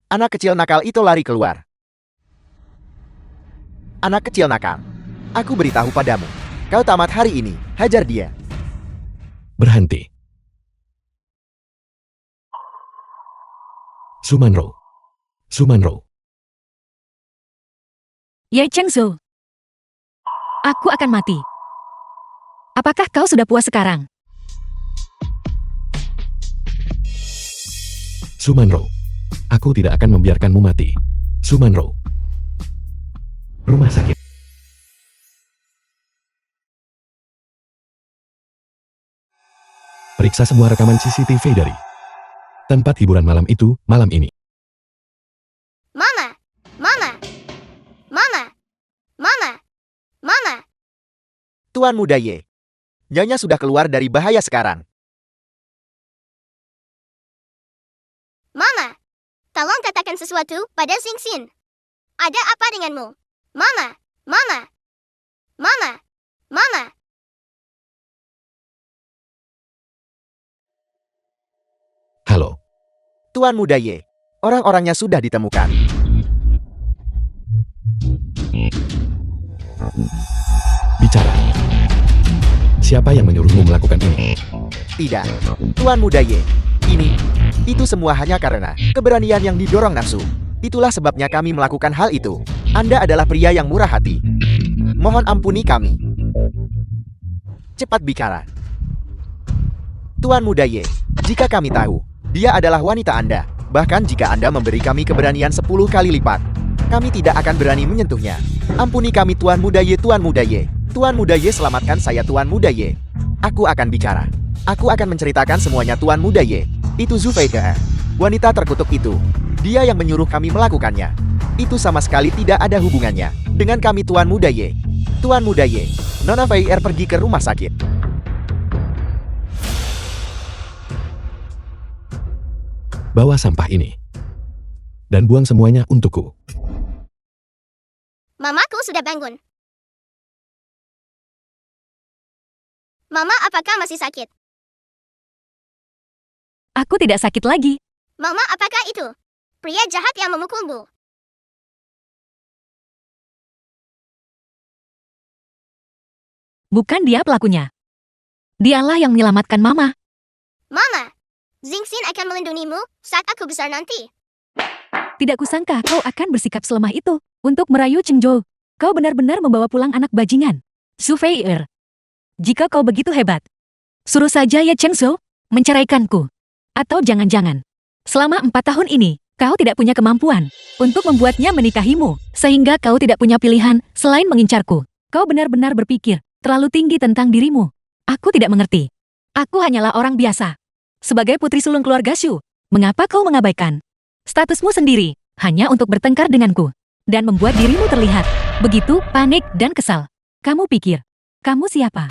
Anak kecil nakal itu lari keluar. Anak kecil nakal. Aku beritahu padamu. Kau tamat hari ini. Hajar dia. Berhenti. Sumanro. Sumanro. Ye Chengzhou. Aku akan mati. Apakah kau sudah puas sekarang? Sumanro. Aku tidak akan membiarkanmu mati. Sumanro. Rumah sakit. Periksa semua rekaman CCTV dari tempat hiburan malam itu, malam ini. Mama! Mama! Mama! Mama! Mama! Tuan Muda Ye. Nyonya sudah keluar dari bahaya sekarang. Mama! Tolong katakan sesuatu pada Xingxin. Ada apa denganmu? Mama! Mama! Mama! Mama! Halo. Tuan Muda Ye. Orang-orangnya sudah ditemukan. Bicara. Siapa yang menyuruhmu melakukan ini? Tidak. Tuan Muda Ye. Itu semua hanya karena keberanian yang didorong nafsu. Itulah sebabnya kami melakukan hal itu. Anda adalah pria yang murah hati. Mohon ampuni kami. Cepat bicara. Tuan Muda Ye, jika kami tahu, dia adalah wanita Anda. Bahkan jika Anda memberi kami keberanian 10 kali lipat, kami tidak akan berani menyentuhnya. Ampuni kami Tuan Muda Ye, Tuan Muda Ye. Tuan Muda Ye, selamatkan saya Tuan Muda Ye. Aku akan bicara. Aku akan menceritakan semuanya Tuan Muda Ye. Itu Zhu Fei Ke, wanita terkutuk itu. Dia yang menyuruh kami melakukannya. Itu sama sekali tidak ada hubungannya dengan kami Tuan Muda Ye. Tuan Muda Ye, Nona Fei Er pergi ke rumah sakit. Bawa sampah ini. Dan buang semuanya untukku. Mamaku sudah bangun. Mama, apakah masih sakit? Aku tidak sakit lagi. Mama, apakah itu pria jahat yang memukulmu? Bukan dia pelakunya. Dialah yang menyelamatkan Mama. Mama, Xingxin akan melindungimu saat aku besar nanti. Tidak kusangka kau akan bersikap selemah itu untuk merayu Chengzhou. Kau benar-benar membawa pulang anak bajingan. Zhu Fei Er. Jika kau begitu hebat, suruh saja Ye Chengzhou menceraikanku. Atau jangan-jangan, selama 4 tahun ini, kau tidak punya kemampuan untuk membuatnya menikahimu, sehingga kau tidak punya pilihan selain mengincarku. Kau benar-benar berpikir terlalu tinggi tentang dirimu. Aku tidak mengerti. Aku hanyalah orang biasa. Sebagai putri sulung keluarga Xu, mengapa kau mengabaikan statusmu sendiri hanya untuk bertengkar denganku dan membuat dirimu terlihat begitu panik dan kesal? Kamu pikir, kamu siapa?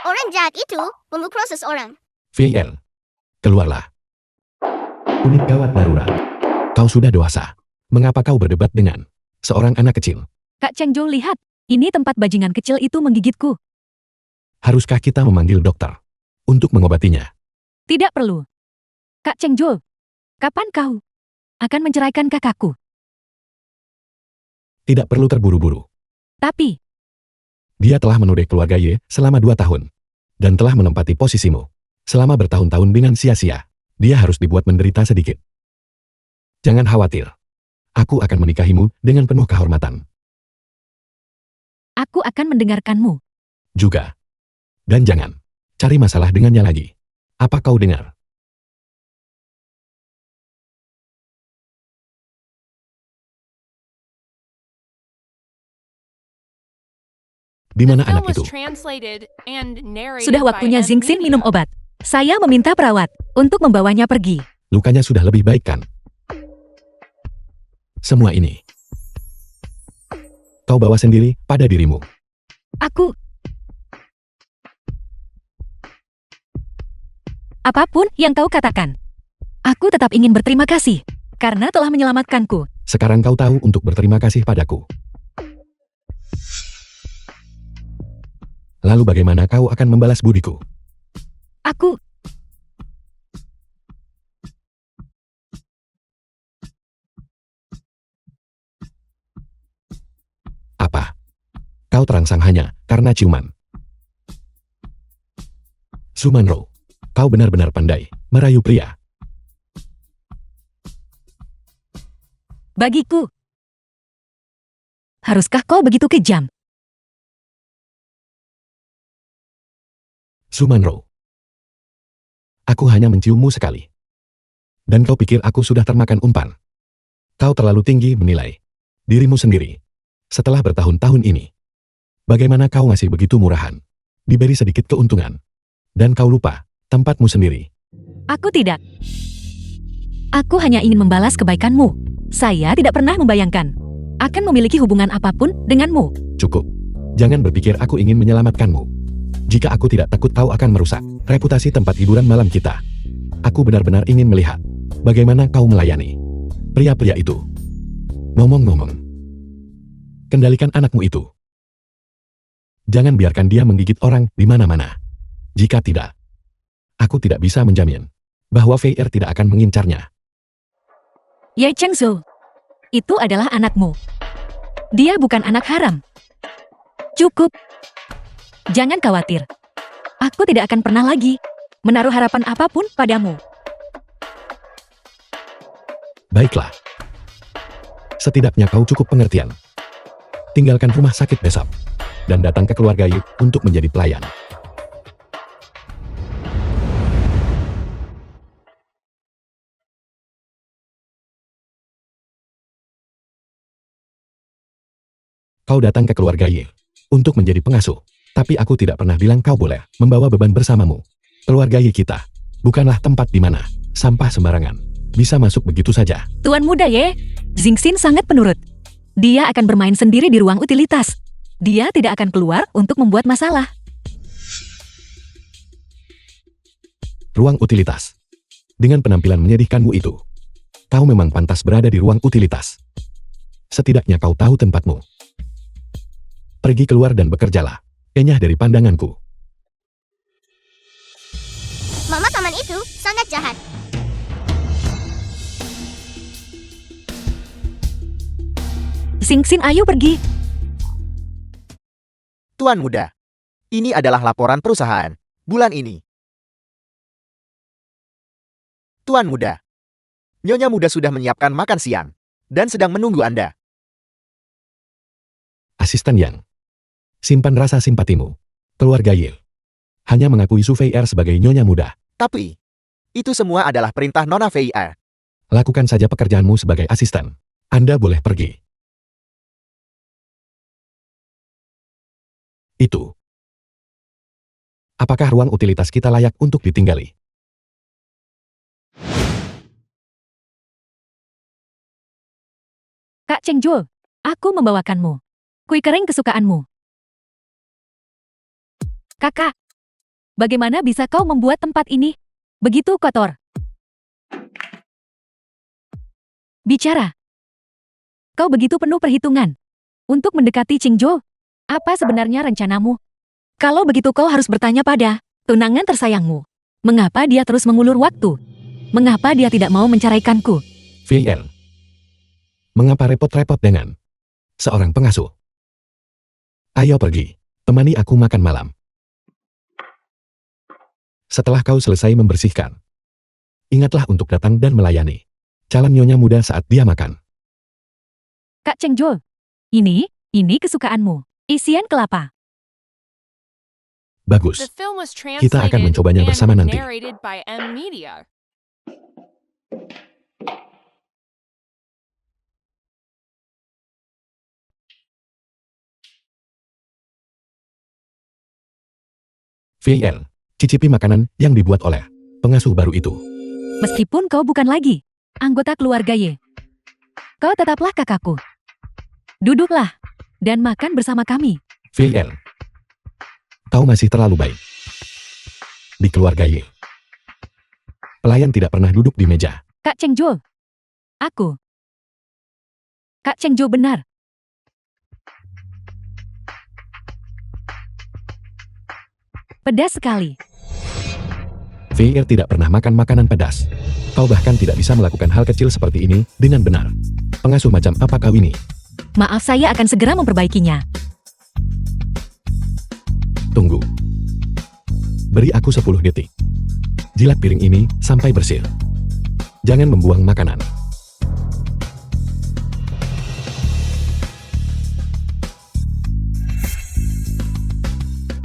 Orang jahat itu memukul seseorang. VL. Keluarlah. Unit gawat darurat. Kau sudah dewasa. Mengapa kau berdebat dengan seorang anak kecil? Kak Chengzhou, lihat. Ini tempat bajingan kecil itu menggigitku. Haruskah kita memanggil dokter untuk mengobatinya? Tidak perlu. Kak Chengzhou, kapan kau akan menceraikan kakakku? Tidak perlu terburu-buru. Tapi, Dia telah menuding keluarga Ye selama 2 tahun. Dan telah menempati posisimu selama bertahun-tahun dengan sia-sia. Dia harus dibuat menderita sedikit. Jangan khawatir. Aku akan menikahimu dengan penuh kehormatan. aku akan mendengarkanmu. Juga. Dan jangan cari masalah dengannya lagi. Apa kau dengar? Di mana anak itu? Sudah waktunya Xingxin minum obat. Saya meminta perawat untuk membawanya pergi. Lukanya sudah lebih baik kan? Semua ini kau bawa sendiri pada dirimu. Aku... Apapun yang kau katakan, aku tetap ingin berterima kasih karena telah menyelamatkanku. Sekarang kau tahu untuk berterima kasih padaku. Lalu bagaimana kau akan membalas budiku? Aku... Kau terangsang hanya karena ciuman. Sumanro, kau benar-benar pandai merayu pria. Bagiku. Haruskah kau begitu kejam? Sumanro, aku hanya menciummu sekali. Dan kau pikir aku sudah termakan umpan? Kau terlalu tinggi menilai dirimu sendiri. Setelah bertahun-tahun ini, bagaimana kau ngasih begitu murahan? Diberi sedikit keuntungan. Dan kau lupa tempatmu sendiri. Aku tidak. Aku hanya ingin membalas kebaikanmu. Saya tidak pernah membayangkan akan memiliki hubungan apapun denganmu. Cukup. Jangan berpikir aku ingin menyelamatkanmu. Jika aku tidak takut kau akan merusak reputasi tempat hiburan malam kita. Aku benar-benar ingin melihat bagaimana kau melayani pria-pria itu. Ngomong-ngomong, kendalikan anakmu itu. Jangan biarkan dia menggigit orang di mana-mana. Jika tidak, aku tidak bisa menjamin bahwa VR tidak akan mengincarnya. Ye Chengzhou, itu adalah anakmu. Dia bukan anak haram. Cukup. Jangan khawatir. Aku tidak akan pernah lagi menaruh harapan apapun padamu. Baiklah. Setidaknya kau cukup pengertian. Tinggalkan rumah sakit besok dan datang ke keluarga Yi untuk menjadi pelayan. Kau datang ke keluarga Yi untuk menjadi pengasuh. Tapi aku tidak pernah bilang kau boleh membawa beban bersamamu. Keluarga Yi kita bukanlah tempat di mana sampah sembarangan bisa masuk begitu saja. Tuan muda Ye, Xingxin sangat penurut. Dia akan bermain sendiri di ruang utilitas. Dia tidak akan keluar untuk membuat masalah. Ruang utilitas. Dengan penampilan menyedihkanmu itu, kau memang pantas berada di ruang utilitas. Setidaknya kau tahu tempatmu. Pergi keluar dan bekerjalah. Enyah dari pandanganku. Mama paman itu sangat jahat. Xingxin, ayo pergi. Tuan muda, ini adalah laporan perusahaan bulan ini. Tuan muda, Nyonya muda sudah menyiapkan makan siang dan sedang menunggu Anda. Asisten Yang, simpan rasa simpatimu. Keluarga Yi hanya mengakui Su Fei sebagai nyonya muda. Tapi, itu semua adalah perintah Nona VIR. Lakukan saja pekerjaanmu sebagai asisten. Anda boleh pergi. Itu. Apakah ruang utilitas kita layak untuk ditinggali? Kak Chengzhou, aku membawakanmu kue kering kesukaanmu. Kakak, bagaimana bisa kau membuat tempat ini begitu kotor? Bicara. Kau begitu penuh perhitungan untuk mendekati Chengzhou. Apa sebenarnya rencanamu? Kalau begitu kau harus bertanya pada tunangan tersayangmu. Mengapa dia terus mengulur waktu? Mengapa dia tidak mau menceraikanku? VL. Mengapa repot-repot dengan seorang pengasuh? Ayo pergi, temani aku makan malam. Setelah kau selesai membersihkan, ingatlah untuk datang dan melayani calon nyonya muda saat dia makan. Kak Chengzhou, ini kesukaanmu. Isian kelapa. Bagus. The film was Kita akan translated mencobanya and bersama nanti. narrated by M Media. VL, cicipi makanan yang dibuat oleh pengasuh baru itu. Meskipun kau bukan lagi anggota keluarga Ye, kau tetaplah kakakku. Duduklah dan makan bersama kami. VL, kau masih terlalu baik. Di keluarga Ye, pelayan tidak pernah duduk di meja. Kak Chengzhou, aku. Kak Chengzhou benar. Pedas sekali. VR tidak pernah makan makanan pedas. Kau bahkan tidak bisa melakukan hal kecil seperti ini dengan benar. Pengasuh macam apa kau ini? Maaf, saya akan segera memperbaikinya. Tunggu. Beri aku 10 detik. Jilat piring ini sampai bersih. Jangan membuang makanan.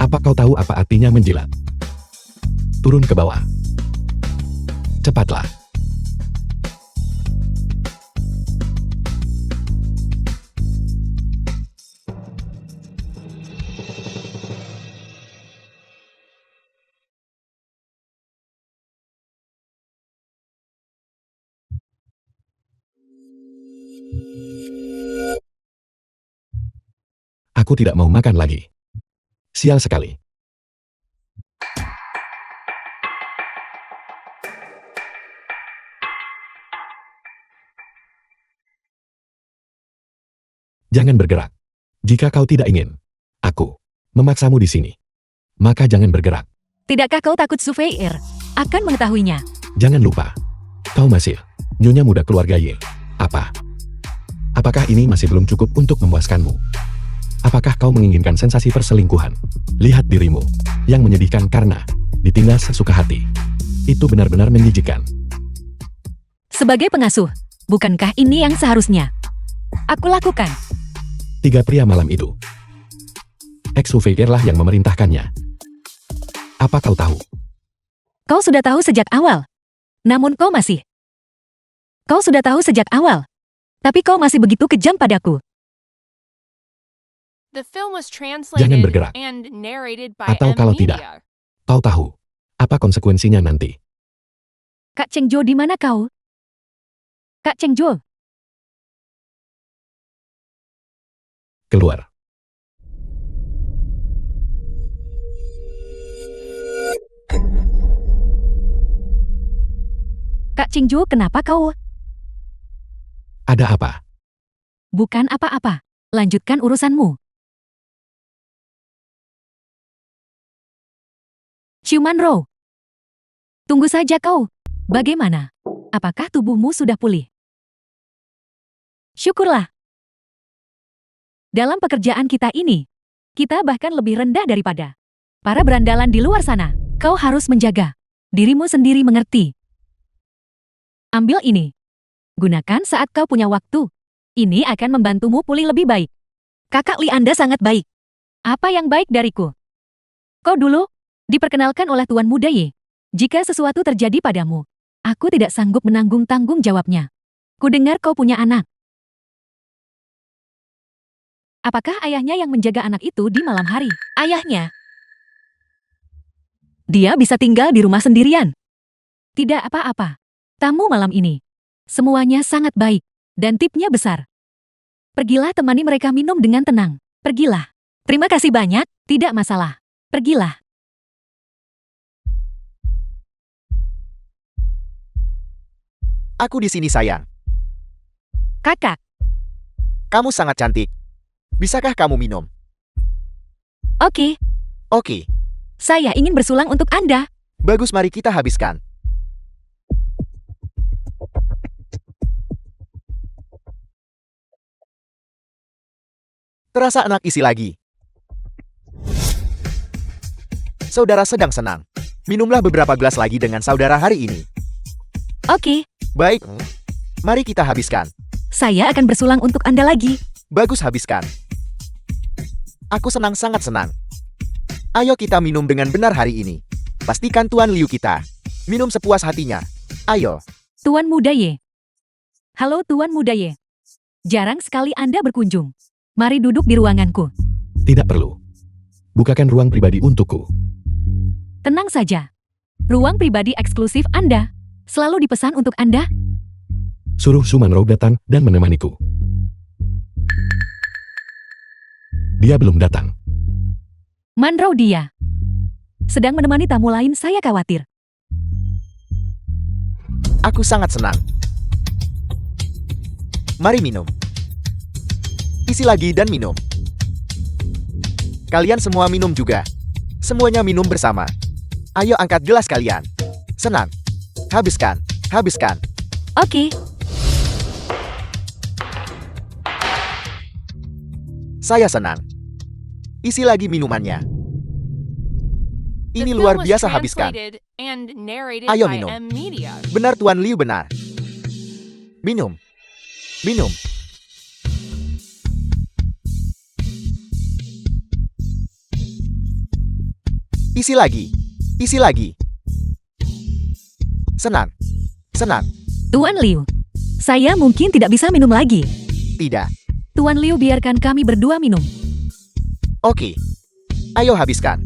Apa kau tahu apa artinya menjilat? Turun ke bawah. Cepatlah. Aku tidak mau makan lagi. Sial sekali. Jangan bergerak. Jika kau tidak ingin aku memaksamu di sini, maka jangan bergerak. Tidakkah kau takut Surveyor akan mengetahuinya? Jangan lupa, kau masih nyonya muda keluarga Y. Apakah ini masih belum cukup untuk memuaskanmu? Apakah kau menginginkan sensasi perselingkuhan? Lihat dirimu yang menyedihkan karena ditindas sesuka hati. Itu benar-benar menjijikkan. Sebagai pengasuh, bukankah ini yang seharusnya aku lakukan? 3 pria malam itu. Ex-Surveyor lah yang memerintahkannya. Apa kau tahu? Kau sudah tahu sejak awal. Namun kau sudah tahu sejak awal. Tapi kau masih begitu kejam padaku. The film was Jangan translated bergerak. and narrated by Atau M kalau tidak, Media. kau tahu apa konsekuensinya nanti? Kak Chengjo, di mana kau? Kak Chengjo, Keluar. Kak Chengjo, kenapa kau? Ada apa? Bukan apa-apa. Lanjutkan urusanmu. Ciuman Row. Tunggu saja kau. Bagaimana? Apakah tubuhmu sudah pulih? Syukurlah. Dalam pekerjaan kita ini, kita bahkan lebih rendah daripada para berandalan di luar sana. Kau harus menjaga dirimu sendiri, mengerti? Ambil ini. Gunakan saat kau punya waktu. Ini akan membantumu pulih lebih baik. Kakak Li, Anda sangat baik. Apa yang baik dariku? Kau dulu diperkenalkan oleh Tuan Muda Ye. Jika sesuatu terjadi padamu, aku tidak sanggup menanggung tanggung jawabnya. Kudengar kau punya anak. Apakah ayahnya yang menjaga anak itu di malam hari? Ayahnya. Dia bisa tinggal di rumah sendirian. Tidak apa-apa. Tamu malam ini. Semuanya sangat baik. Dan tipnya besar. Pergilah temani mereka minum dengan tenang. Pergilah. Terima kasih banyak. Tidak masalah. Pergilah. Aku di sini, sayang. Kakak. Kamu sangat cantik. Bisakah kamu minum? Oke. Oke. Saya ingin bersulang untuk Anda. Bagus, mari kita habiskan. Terasa enak, isi lagi. Saudara sedang senang. Minumlah beberapa gelas lagi dengan saudara hari ini. Oke. Baik. Mari kita habiskan. Saya akan bersulang untuk Anda lagi. Bagus, habiskan. Aku senang, sangat senang. Ayo kita minum dengan benar hari ini. Pastikan Tuan Liu kita minum sepuas hatinya. Ayo. Tuan Muda Ye. Halo Tuan Muda Ye. Jarang sekali Anda berkunjung. Mari duduk di ruanganku. Tidak perlu. Bukakan ruang pribadi untukku. Tenang saja. Ruang pribadi eksklusif Anda selalu dipesan untuk Anda. Suruh Suman Rao datang dan menemaniku. Dia belum datang. Manrau, dia sedang menemani tamu lain, saya khawatir. Aku sangat senang. Mari minum. Isi lagi dan minum. Kalian semua minum juga. Semuanya minum bersama. Ayo angkat gelas kalian. Senang. Habiskan. Habiskan. Oke. Saya senang. Isi lagi minumannya. The Ini film luar was biasa, habiskan. translated and narrated Ayo by minum. M Media. Benar Tuan Liu, benar. Minum. Minum. Isi lagi. Isi lagi. Senang. Senang. Tuan Liu, saya mungkin tidak bisa minum lagi. Tidak. Tuan Liu, biarkan kami berdua minum. Oke. Ayo habiskan.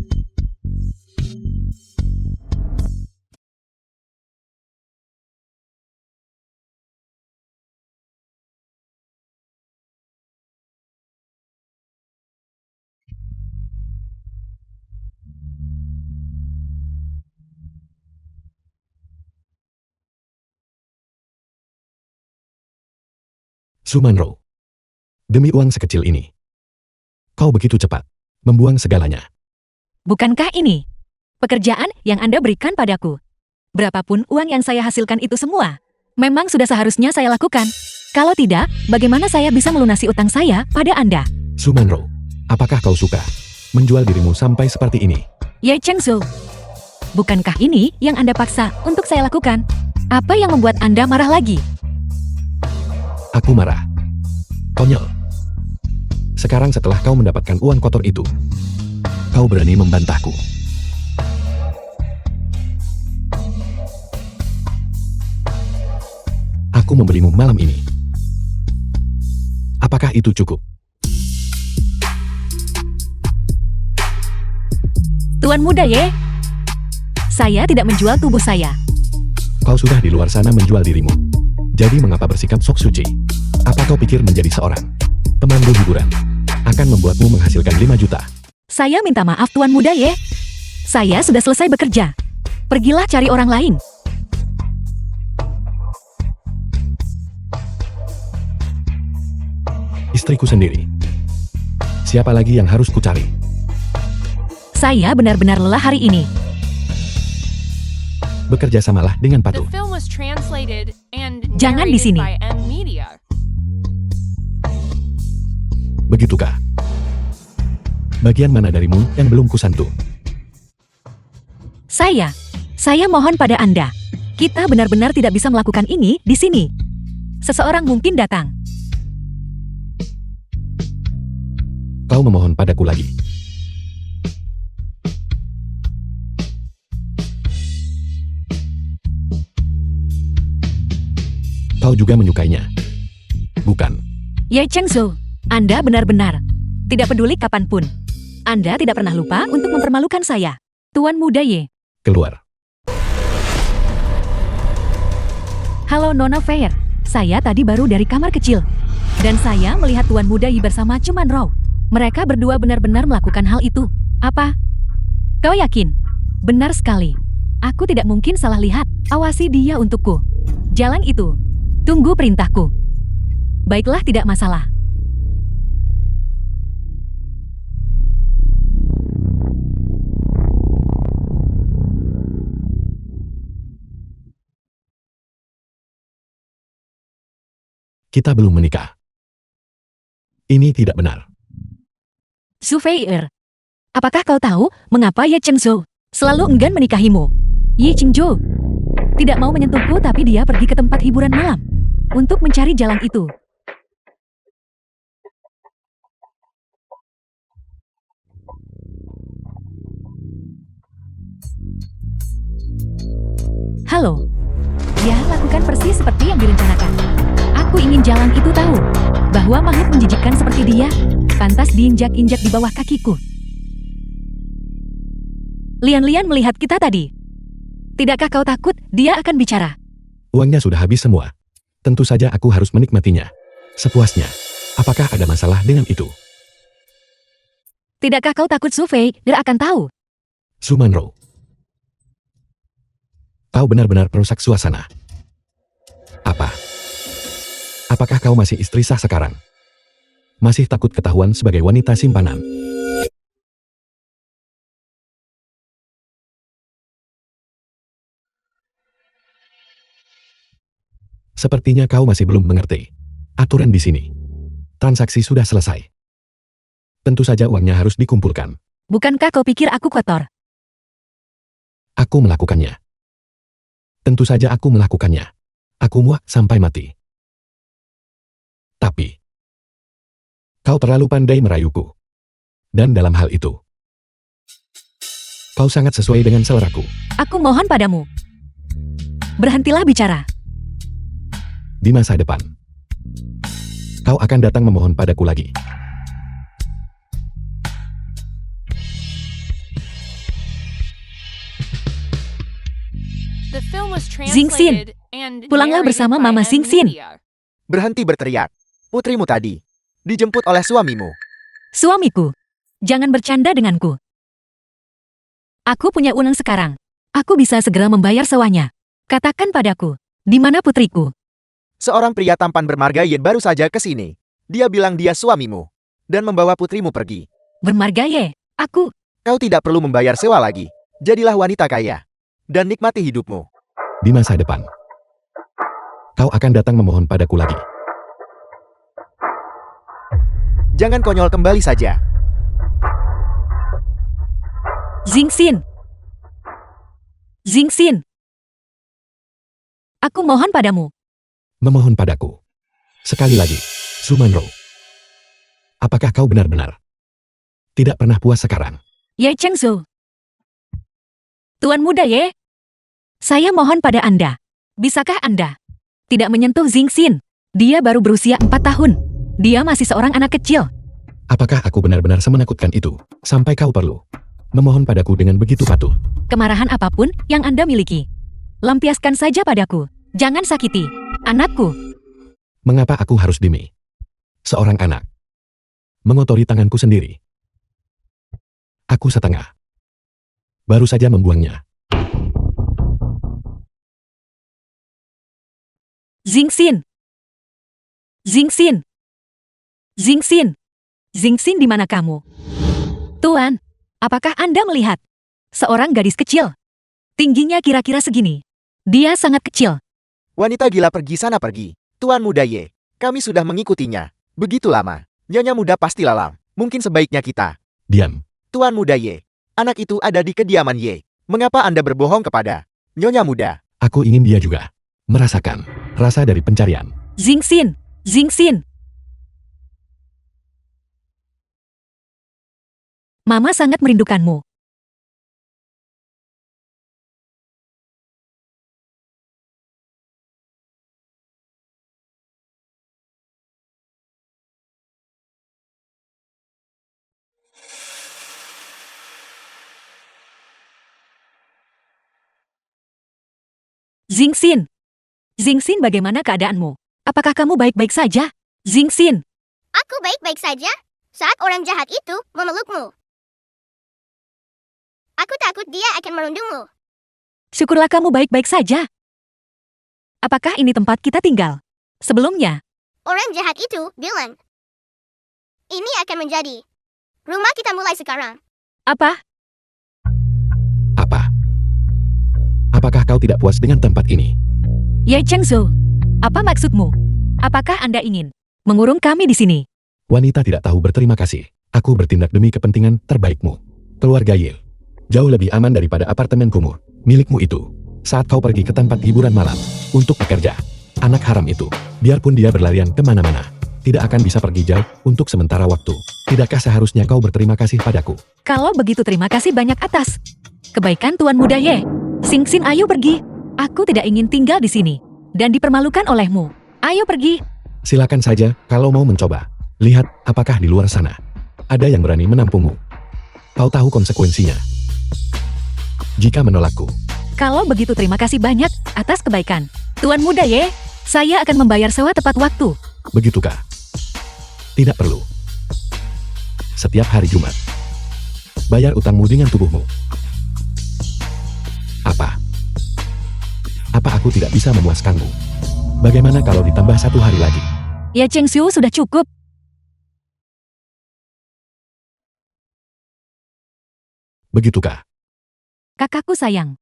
Sumanro. Demi uang sekecil ini. Kau begitu cepat. Membuang segalanya. Bukankah ini pekerjaan yang Anda berikan padaku? Berapapun uang yang saya hasilkan itu semua, memang sudah seharusnya saya lakukan. Kalau tidak, bagaimana saya bisa melunasi utang saya pada Anda? Sumanro. Apakah kau suka menjual dirimu sampai seperti ini? Ye Cheng Zhou, bukankah ini yang Anda paksa untuk saya lakukan? Apa yang membuat Anda marah lagi? Aku marah. Konyol. Sekarang setelah kau mendapatkan uang kotor itu, kau berani membantahku. Aku membelimu malam ini. Apakah itu cukup? Tuan muda Ye, saya tidak menjual tubuh saya. Kau sudah di luar sana menjual dirimu. Jadi mengapa bersikap sok suci? Apa kau pikir menjadi seorang pemandu hiburan akan membuatmu menghasilkan 5 juta? Saya minta maaf Tuan muda Ye. Saya sudah selesai bekerja. Pergilah cari orang lain. Istriku sendiri. Siapa lagi yang harus kucari? Saya benar-benar lelah hari ini. Bekerja samalah dengan The patuh. film was translated and Jangan di narrated sini. by M Media. Begitukah? Bagian mana darimu yang belum kusantu? Saya mohon pada Anda. Kita benar-benar tidak bisa melakukan ini di sini. Seseorang mungkin datang. Kau memohon padaku lagi. Kau juga menyukainya. Bukan. Ye Cheng Zhou, Anda benar-benar tidak peduli kapanpun. Anda tidak pernah lupa untuk mempermalukan saya. Tuan muda Ye. Keluar. Halo Nona Fair. Saya tadi baru dari kamar kecil. Dan saya melihat Tuan muda Yi bersama Cuman Rao. Mereka berdua benar-benar melakukan hal itu. Apa? Kau yakin? Benar sekali. Aku tidak mungkin salah lihat. Awasi dia untukku. Jalan itu. Tunggu perintahku. Baiklah, tidak masalah. Kita belum menikah. Ini tidak benar. Su Fei'er, apakah kau tahu mengapa Ye Cheng Zhou selalu enggan menikahimu? Ye Cheng Zhou tidak mau menyentuhku, tapi dia pergi ke tempat hiburan malam untuk mencari jalan itu. Halo. Ya, lakukan persis seperti yang direncanakan. Aku ingin jalan itu tahu bahwa makhluk menjijikkan seperti dia pantas diinjak-injak di bawah kakiku. Lian-Lian melihat kita tadi. Tidakkah kau takut dia akan bicara? Uangnya sudah habis semua. Tentu saja aku harus menikmatinya. Sepuasnya. Apakah ada masalah dengan itu? Tidakkah kau takut Su Fei dia akan tahu? Sumanro. Kau benar-benar perusak suasana. Apa? Apakah kau masih istri sah sekarang? Masih takut ketahuan sebagai wanita simpanan? Sepertinya kau masih belum mengerti aturan di sini. Transaksi sudah selesai. Tentu saja uangnya harus dikumpulkan. Bukankah kau pikir aku kotor? Aku melakukannya. Tentu saja aku melakukannya. Aku muak sampai mati. Tapi, kau terlalu pandai merayuku. Dan dalam hal itu, kau sangat sesuai dengan seleraku. Aku mohon padamu. Berhentilah bicara. Di masa depan, kau akan datang memohon padaku lagi. The film was Xing Xin, translated and pulanglah narrated bersama by Mama Xing Xin. Media. Berhenti berteriak. Putrimu tadi dijemput oleh suamimu. Suamiku, jangan bercanda denganku. Aku punya uang sekarang. Aku bisa segera membayar sewanya. Katakan padaku, di mana putriku? Seorang pria tampan bermarga Ye baru saja ke sini. Dia bilang dia suamimu dan membawa putrimu pergi. Bermarga Ye, aku. Kau tidak perlu membayar sewa lagi. Jadilah wanita kaya dan nikmati hidupmu. Di masa depan, kau akan datang memohon padaku lagi. Jangan konyol kembali saja. Xing Xin. Xing Xin. Aku mohon padamu. Memohon padaku. Sekali lagi, Su Manro. Apakah kau benar-benar tidak pernah puas sekarang? Ye Chengzhou. Tuan muda Ye. Saya mohon pada Anda. Bisakah Anda tidak menyentuh Xing Xin? Dia baru berusia 4 tahun. Dia masih seorang anak kecil. Apakah aku benar-benar semenakutkan itu, sampai kau perlu memohon padaku dengan begitu patuh? Kemarahan apapun yang Anda miliki, lampiaskan saja padaku. Jangan sakiti anakku. Mengapa aku harus demi seorang anak mengotori tanganku sendiri? Aku setengah baru saja membuangnya. Xing Xin. Xing Xin. Xing Xin. Xing Xin, di mana kamu? Tuan, apakah Anda melihat seorang gadis kecil? Tingginya kira-kira segini. Dia sangat kecil. Wanita gila pergi sana pergi. Tuan muda Ye, kami sudah mengikutinya. Begitu lama. Nyonya muda pasti lalang. Mungkin sebaiknya kita. Diam. Tuan muda Ye, anak itu ada di kediaman Ye. Mengapa Anda berbohong kepada Nyonya muda? Aku ingin dia juga merasakan rasa dari pencarian. Xing Xin. Xing Xin. Mama sangat merindukanmu. Xing Xin. Xing Xin, bagaimana keadaanmu? Apakah kamu baik-baik saja? Xing Xin. Aku baik-baik saja saat orang jahat itu memelukmu. Aku takut dia akan merundungmu. Syukurlah kamu baik-baik saja. Apakah ini tempat kita tinggal? Sebelumnya, Orang jahat itu bilang, ini akan menjadi rumah kita mulai sekarang. apa? Apa? Apakah kau tidak puas dengan tempat ini? Ye Chengzhou, apa maksudmu? Apakah Anda ingin mengurung kami di sini? Wanita tidak tahu berterima kasih. Aku bertindak demi kepentingan terbaikmu. Keluarga Ye. Jauh lebih aman daripada apartemen kumuh milikmu itu. Saat kau pergi ke tempat hiburan malam untuk bekerja, anak haram itu, biarpun dia berlarian kemana-mana, tidak akan bisa pergi jauh untuk sementara waktu. Tidakkah seharusnya kau berterima kasih padaku? Kalau begitu terima kasih banyak atas kebaikan Tuan Muda Ye. Xing Xin, ayo pergi. Aku tidak ingin tinggal di sini dan dipermalukan olehmu. Ayo pergi. Silakan saja kalau mau mencoba. Lihat apakah di luar sana ada yang berani menampungmu. Kau tahu konsekuensinya jika menolakku. Kalau begitu terima kasih banyak atas kebaikan Tuan Muda Ye. Saya akan membayar sewa tepat waktu. Begitukah? Tidak perlu. Setiap hari Jumat, bayar utangmu dengan tubuhmu. Apa? Apa aku tidak bisa memuaskanmu? Bagaimana kalau ditambah 1 hari lagi? Ya Chengzhou, sudah cukup. Begitukah? Kakakku sayang.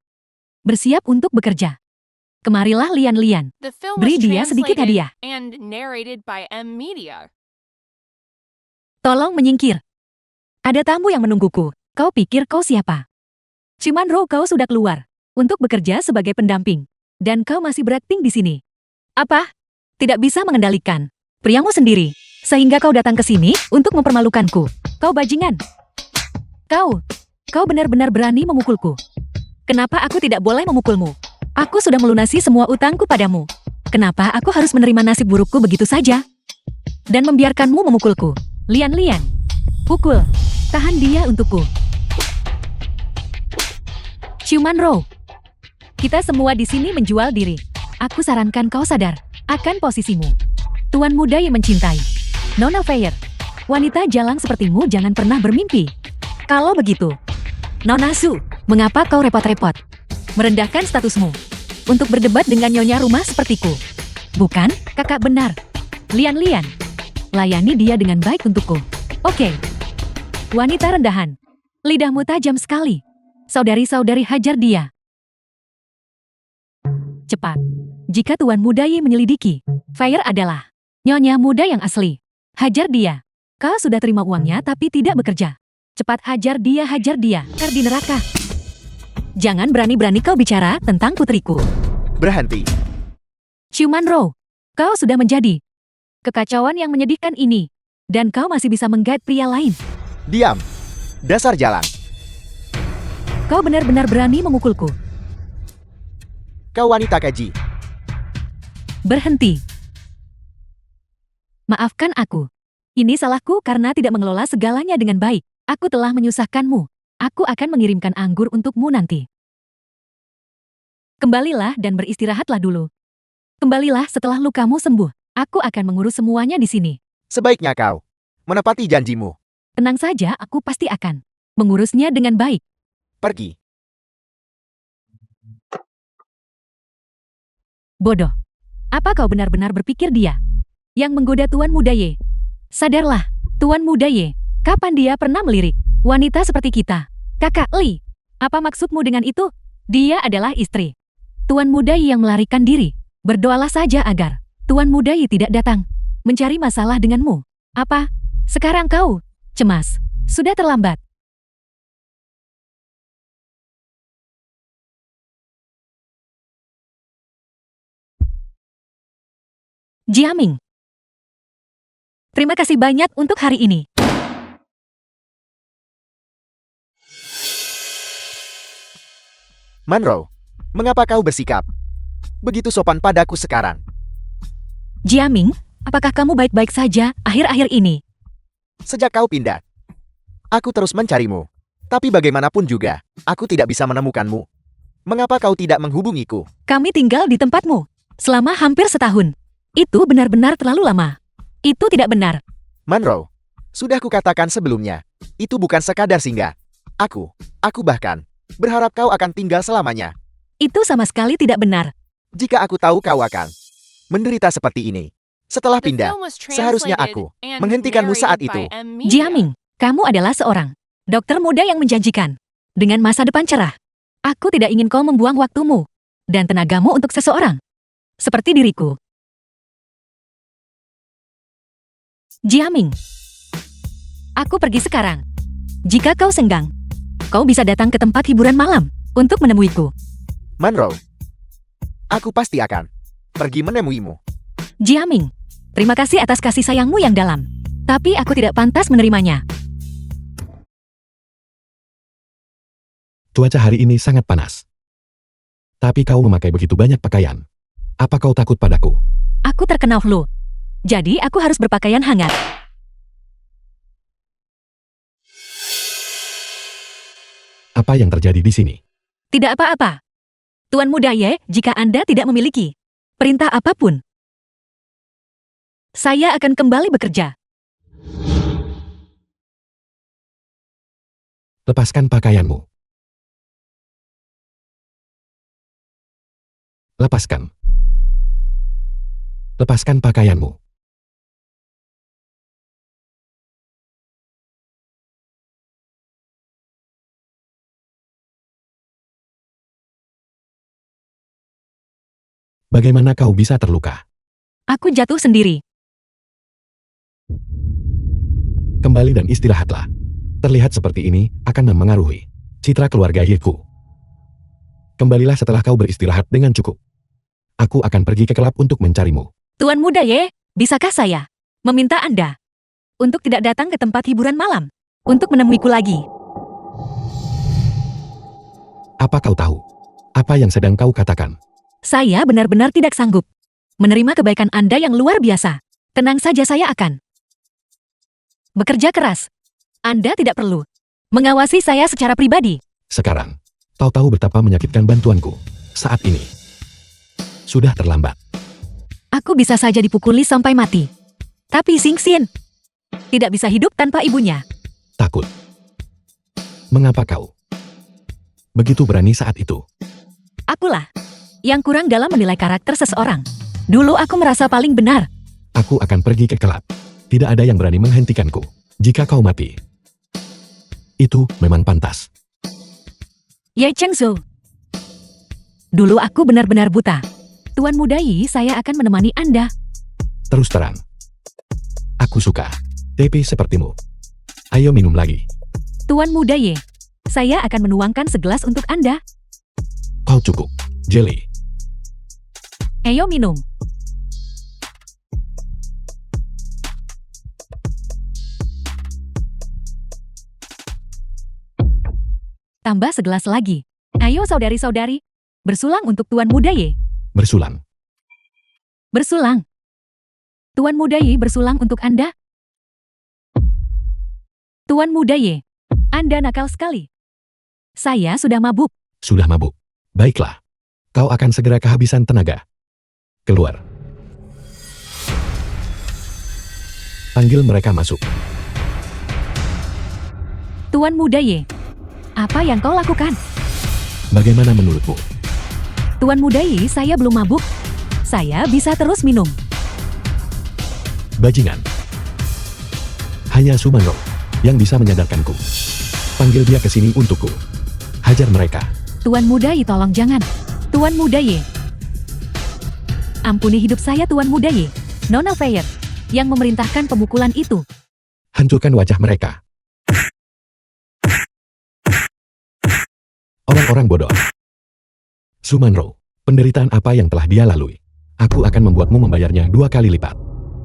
Bersiap untuk bekerja. Kemarilah Lian-Lian. The film Beri was dia sedikit translated hadiah. and narrated by Media. Tolong menyingkir. Ada tamu yang menungguku. Kau pikir kau siapa? Cuman Ro, kau sudah keluar untuk bekerja sebagai pendamping. Dan kau masih berakting di sini. Apa? Tidak bisa mengendalikan priamu sendiri. Sehingga kau datang ke sini untuk mempermalukanku. Kau bajingan. Kau benar-benar berani memukulku. Kenapa aku tidak boleh memukulmu? Aku sudah melunasi semua utangku padamu. Kenapa aku harus menerima nasib burukku begitu saja? Dan membiarkanmu memukulku. Lian. Pukul. Tahan dia untukku. Cuman Ro. Kita semua di sini menjual diri. Aku sarankan kau sadar akan posisimu. Tuan muda yang mencintai. Nona Fair. Wanita jalang sepertimu jangan pernah bermimpi. Kalau begitu, Nona Su, mengapa kau repot-repot merendahkan statusmu untuk berdebat dengan nyonya rumah sepertiku? Bukan, kakak benar. Lian, layani dia dengan baik untukku. Oke. Wanita rendahan. Lidahmu tajam sekali. Saudari-saudari, hajar dia. Cepat. Jika Tuan Muda Ye menyelidiki, Fair adalah nyonya muda yang asli. Hajar dia. Kau sudah terima uangnya tapi tidak bekerja. Cepat hajar dia. Kar di neraka. Jangan berani-berani kau bicara tentang putriku. Berhenti. Cuman Ro, kau sudah menjadi kekacauan yang menyedihkan ini. Dan kau masih bisa menggait pria lain. Diam. Dasar jalang. Kau benar-benar berani memukulku. Kau wanita keji. Berhenti. Maafkan aku. Ini salahku karena tidak mengelola segalanya dengan baik. Aku telah menyusahkanmu. Aku akan mengirimkan anggur untukmu nanti. Kembalilah dan beristirahatlah dulu. Kembalilah setelah lukamu sembuh. Aku akan mengurus semuanya di sini. Sebaiknya kau menepati janjimu. Tenang saja, aku pasti akan mengurusnya dengan baik. Pergi. Bodoh. Apa kau benar-benar berpikir dia yang menggoda Tuan Muda Ye? Sadarlah, Tuan Muda Ye. Kapan dia pernah melirik wanita seperti kita? Kakak Li, apa maksudmu dengan itu? Dia adalah istri Tuan Muda Ye yang melarikan diri. Berdoalah saja agar Tuan Muda Ye tidak datang mencari masalah denganmu. Apa? Sekarang kau cemas. Sudah terlambat. Jiaming. Terima kasih banyak untuk hari ini. Manro, mengapa kau bersikap begitu sopan padaku sekarang? Jiaming, apakah kamu baik-baik saja akhir-akhir ini? Sejak kau pindah, aku terus mencarimu. Tapi bagaimanapun juga, aku tidak bisa menemukanmu. Mengapa kau tidak menghubungiku? Kami tinggal di tempatmu selama hampir setahun. Itu benar-benar terlalu lama. Itu tidak benar. Manro, sudah kukatakan sebelumnya, itu bukan sekadar singgah. Aku bahkan berharap kau akan tinggal selamanya. Itu sama sekali tidak benar. Jika aku tahu kau akan menderita seperti ini, setelah The pindah, film was seharusnya aku translated and menghentikanmu saat narrated itu. by M. Media. Jiaming, kamu adalah seorang dokter muda yang menjanjikan dengan masa depan cerah. Aku tidak ingin kau membuang waktumu dan tenagamu untuk seseorang seperti diriku. Jiaming, aku pergi sekarang. Jika kau senggang, kau bisa datang ke tempat hiburan malam untuk menemuiku. Manro, aku pasti akan pergi menemuimu. Jiaming, terima kasih atas kasih sayangmu yang dalam. Tapi aku tidak pantas menerimanya. Cuaca hari ini sangat panas. Tapi kau memakai begitu banyak pakaian. Apa kau takut padaku? Aku terkena flu. Jadi aku harus berpakaian hangat. Apa yang terjadi di sini? Tidak apa-apa. Tuan Muda Ye, jika Anda tidak memiliki perintah apapun, saya akan kembali bekerja. Lepaskan pakaianmu. Lepaskan. Lepaskan pakaianmu. Bagaimana kau bisa terluka? Aku jatuh sendiri. Kembali dan istirahatlah. Terlihat seperti ini akan memengaruhi Citra keluarga Yeku. Kembalilah setelah kau beristirahat dengan cukup. Aku akan pergi ke klub untuk mencarimu. Tuan muda Ye, bisakah saya meminta Anda untuk tidak datang ke tempat hiburan malam untuk menemuiku lagi? Apa kau tahu? Apa yang sedang kau katakan? Saya benar-benar tidak sanggup menerima kebaikan Anda yang luar biasa. Tenang saja, saya akan bekerja keras. Anda tidak perlu mengawasi saya secara pribadi. Sekarang, kau tahu betapa menyakitkan bantuanku saat ini. Sudah terlambat. Aku bisa saja dipukuli sampai mati. Tapi Xingxian tidak bisa hidup tanpa ibunya. Takut. Mengapa kau begitu berani saat itu? Akulah yang kurang dalam menilai karakter seseorang. Dulu aku merasa paling benar. Aku akan pergi ke klub. Tidak ada yang berani menghentikanku. Jika kau mati, itu memang pantas. Ye Chengzhou. Dulu aku benar-benar buta. Tuan muda Yi, saya akan menemani Anda. Terus terang. Aku suka TP sepertimu. Ayo minum lagi. Tuan muda Ye, saya akan menuangkan segelas untuk Anda. Kau cukup. Jelly. Ayo minum. Tambah segelas lagi. Ayo saudari-saudari, bersulang untuk Tuan muda Ye. Bersulang. Bersulang. Tuan muda Ye bersulang untuk Anda. Tuan muda Ye, Anda nakal sekali. Saya sudah mabuk. Sudah mabuk. Baiklah. Kau akan segera kehabisan tenaga. Keluar. Panggil mereka masuk. Tuan muda Ye, apa yang kau lakukan? Bagaimana menurutmu? Tuan muda Ye, saya belum mabuk. Saya bisa terus minum. Bajingan. Hanya Sumanro yang bisa menyadarkanku. Panggil dia ke sini untukku. Hajar mereka. Tuan muda Ye, tolong jangan. Tuan muda Ye. Ampuni hidup saya, Tuan muda Ye. Nona Fair yang memerintahkan pemukulan itu. Hancurkan wajah mereka. Orang-orang bodoh. Sumanro, penderitaan apa yang telah dia lalui? Aku akan membuatmu membayarnya 2 kali lipat.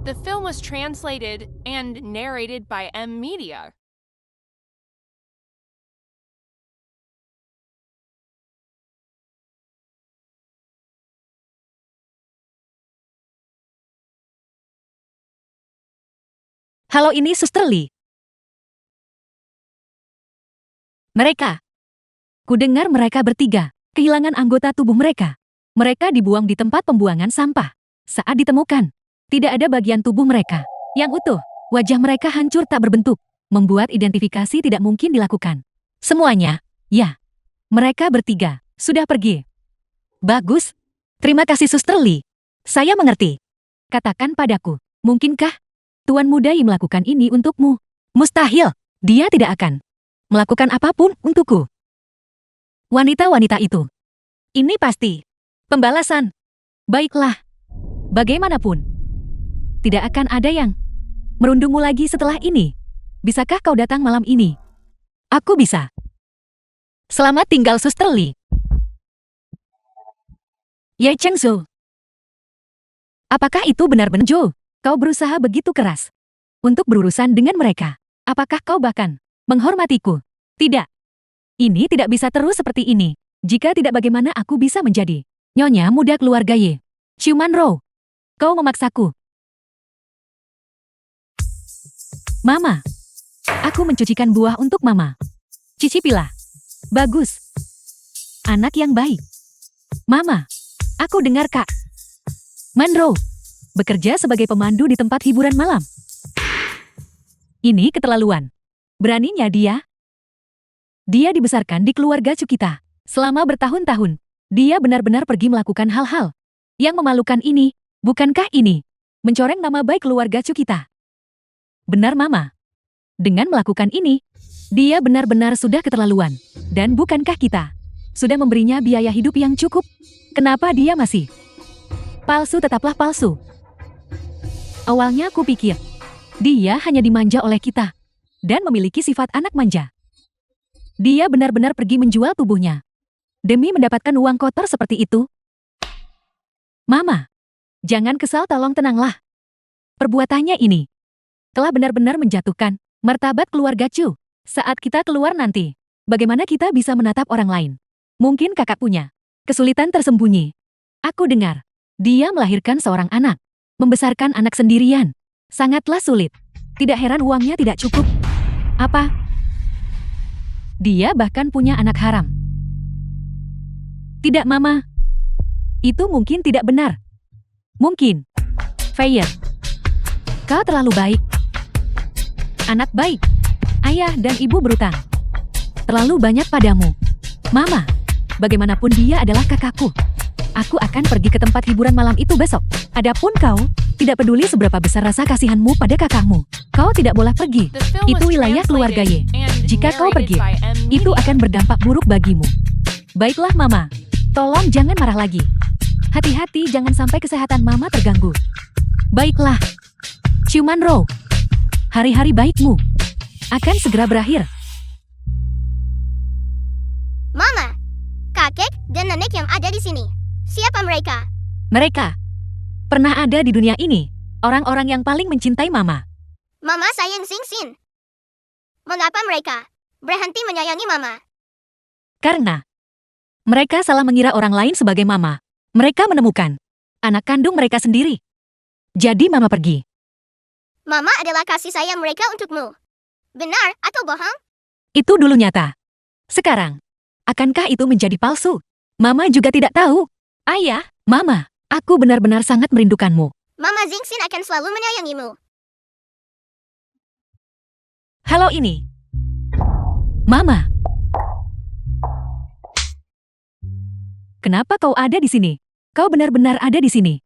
The film was translated and narrated by M Media. Halo, ini Suster Lee. Mereka. Kudengar mereka bertiga kehilangan anggota tubuh mereka. Mereka dibuang di tempat pembuangan sampah. Saat ditemukan, tidak ada bagian tubuh mereka yang utuh. Wajah mereka hancur tak berbentuk, membuat identifikasi tidak mungkin dilakukan. Semuanya, ya, mereka bertiga sudah pergi. Bagus. Terima kasih Suster Lee. Saya mengerti. Katakan padaku, mungkinkah Tuan muda Yi melakukan ini untukmu? Mustahil. Dia tidak akan melakukan apapun untukku. Wanita-wanita itu. Ini pasti pembalasan. Baiklah. Bagaimanapun, tidak akan ada yang merundungmu lagi setelah ini. Bisakah kau datang malam ini? Aku bisa. Selamat tinggal Suster Lee. Ye Chengzhou. Apakah itu benar-benar Zhou? Kau berusaha begitu keras untuk berurusan dengan mereka. Apakah kau bahkan menghormatiku? Tidak. Ini tidak bisa terus seperti ini. Jika tidak, bagaimana aku bisa menjadi nyonya muda keluarga Ye? Sumanro, kau memaksaku. Mama, aku mencucikan buah untuk Mama. Cicipilah. Bagus. Anak yang baik. Mama, aku dengar Kak Manro bekerja sebagai pemandu di tempat hiburan malam. Ini keterlaluan. Beraninya dia. Dia dibesarkan di keluarga Cukita. Selama bertahun-tahun, dia benar-benar pergi melakukan hal-hal yang memalukan ini. Bukankah ini mencoreng nama baik keluarga Cukita? Benar Mama. Dengan melakukan ini, dia benar-benar sudah keterlaluan. Dan bukankah kita sudah memberinya biaya hidup yang cukup? Kenapa dia masih palsu? Tetaplah palsu. Awalnya aku pikir dia hanya dimanja oleh kita dan memiliki sifat anak manja. Dia benar-benar pergi menjual tubuhnya. Demi mendapatkan uang kotor seperti itu. Mama, jangan kesal, tolong tenanglah. Perbuatannya ini telah benar-benar menjatuhkan martabat keluarga Chu. Saat kita keluar nanti, bagaimana kita bisa menatap orang lain? Mungkin kakak punya kesulitan tersembunyi. Aku dengar, dia melahirkan seorang anak, membesarkan anak sendirian. Sangatlah sulit. Tidak heran uangnya tidak cukup. Apa? Dia bahkan punya anak haram. Tidak, Mama. Itu mungkin tidak benar. Mungkin. Feier, kau terlalu baik. Anak baik. Ayah dan ibu berutang terlalu banyak padamu. Mama, bagaimanapun dia adalah kakakku. Aku akan pergi ke tempat hiburan malam itu besok. Adapun kau, tidak peduli seberapa besar rasa kasihanmu pada kakakmu. Kau tidak boleh pergi. The film Itu was wilayah keluarga Ye. translated and Jika kau pergi, narrated by M itu Media. akan berdampak buruk bagimu. Baiklah, Mama. Tolong jangan marah lagi. Hati-hati jangan sampai kesehatan Mama terganggu. Baiklah. Ciuman Ro. Hari-hari baikmu akan segera berakhir. Mama, kakek dan nenek yang ada di sini. Siapa mereka? Mereka pernah ada di dunia ini. Orang-orang yang paling mencintai Mama. Mama sayang Sing Sin. Mengapa mereka berhenti menyayangi Mama? Karena mereka salah mengira orang lain sebagai Mama. Mereka menemukan anak kandung mereka sendiri. Jadi Mama pergi. Mama adalah kasih sayang mereka untukmu. Benar atau bohong? Itu dulu nyata. Sekarang, akankah itu menjadi palsu? Mama juga tidak tahu. Ayah, Mama, aku benar-benar sangat merindukanmu. Mama Sing Sin akan selalu menyayangimu. Halo ini. Mama. Kenapa kau ada di sini? Kau benar-benar ada di sini.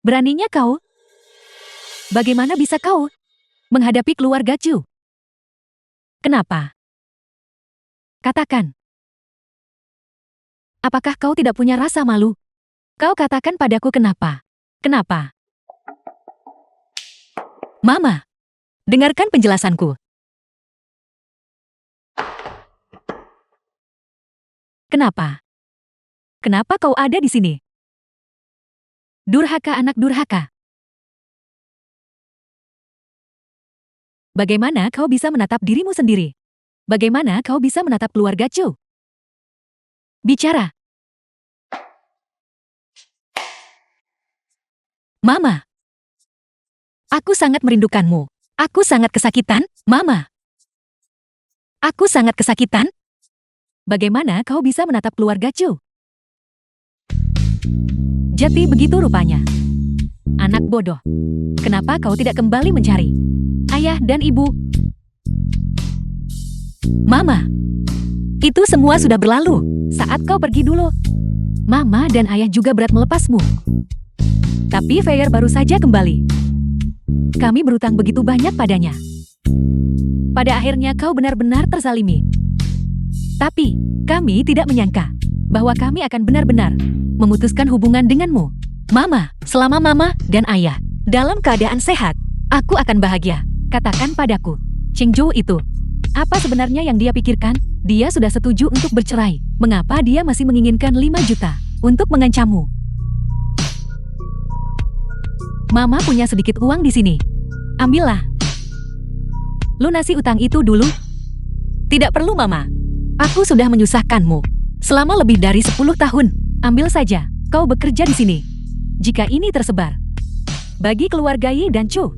Beraninya kau? Bagaimana bisa kau menghadapi keluarga Chu? Kenapa? Katakan. Apakah kau tidak punya rasa malu? Kau katakan padaku kenapa? Kenapa? Mama, dengarkan penjelasanku. Kenapa? Kenapa kau ada di sini? Durhaka, anak durhaka. Bagaimana kau bisa menatap dirimu sendiri? Bagaimana kau bisa menatap keluarga Chu? Bicara. Mama. Aku sangat merindukanmu. Aku sangat kesakitan, Mama. Aku sangat kesakitan. Bagaimana kau bisa menatap keluarga Chu? Jati begitu rupanya. Anak bodoh. Kenapa kau tidak kembali mencari ayah dan ibu? Mama, itu semua sudah berlalu saat kau pergi dulu. Mama dan ayah juga berat melepasmu. Tapi Feier baru saja kembali. Kami berutang begitu banyak padanya. Pada akhirnya kau benar-benar terzalimi. Tapi, kami tidak menyangka bahwa kami akan benar-benar memutuskan hubungan denganmu. Mama, selama Mama dan ayah dalam keadaan sehat, aku akan bahagia. Katakan padaku, Cheng Zhou itu, apa sebenarnya yang dia pikirkan? Dia sudah setuju untuk bercerai. Mengapa dia masih menginginkan 5 juta untuk mengancammu? Mama punya sedikit uang di sini. Ambillah. Lunasi utang itu dulu. Tidak perlu, Mama. Aku sudah menyusahkanmu selama lebih dari 10 tahun. Ambil saja, kau bekerja di sini. Jika ini tersebar bagi keluarga Yi dan Chu,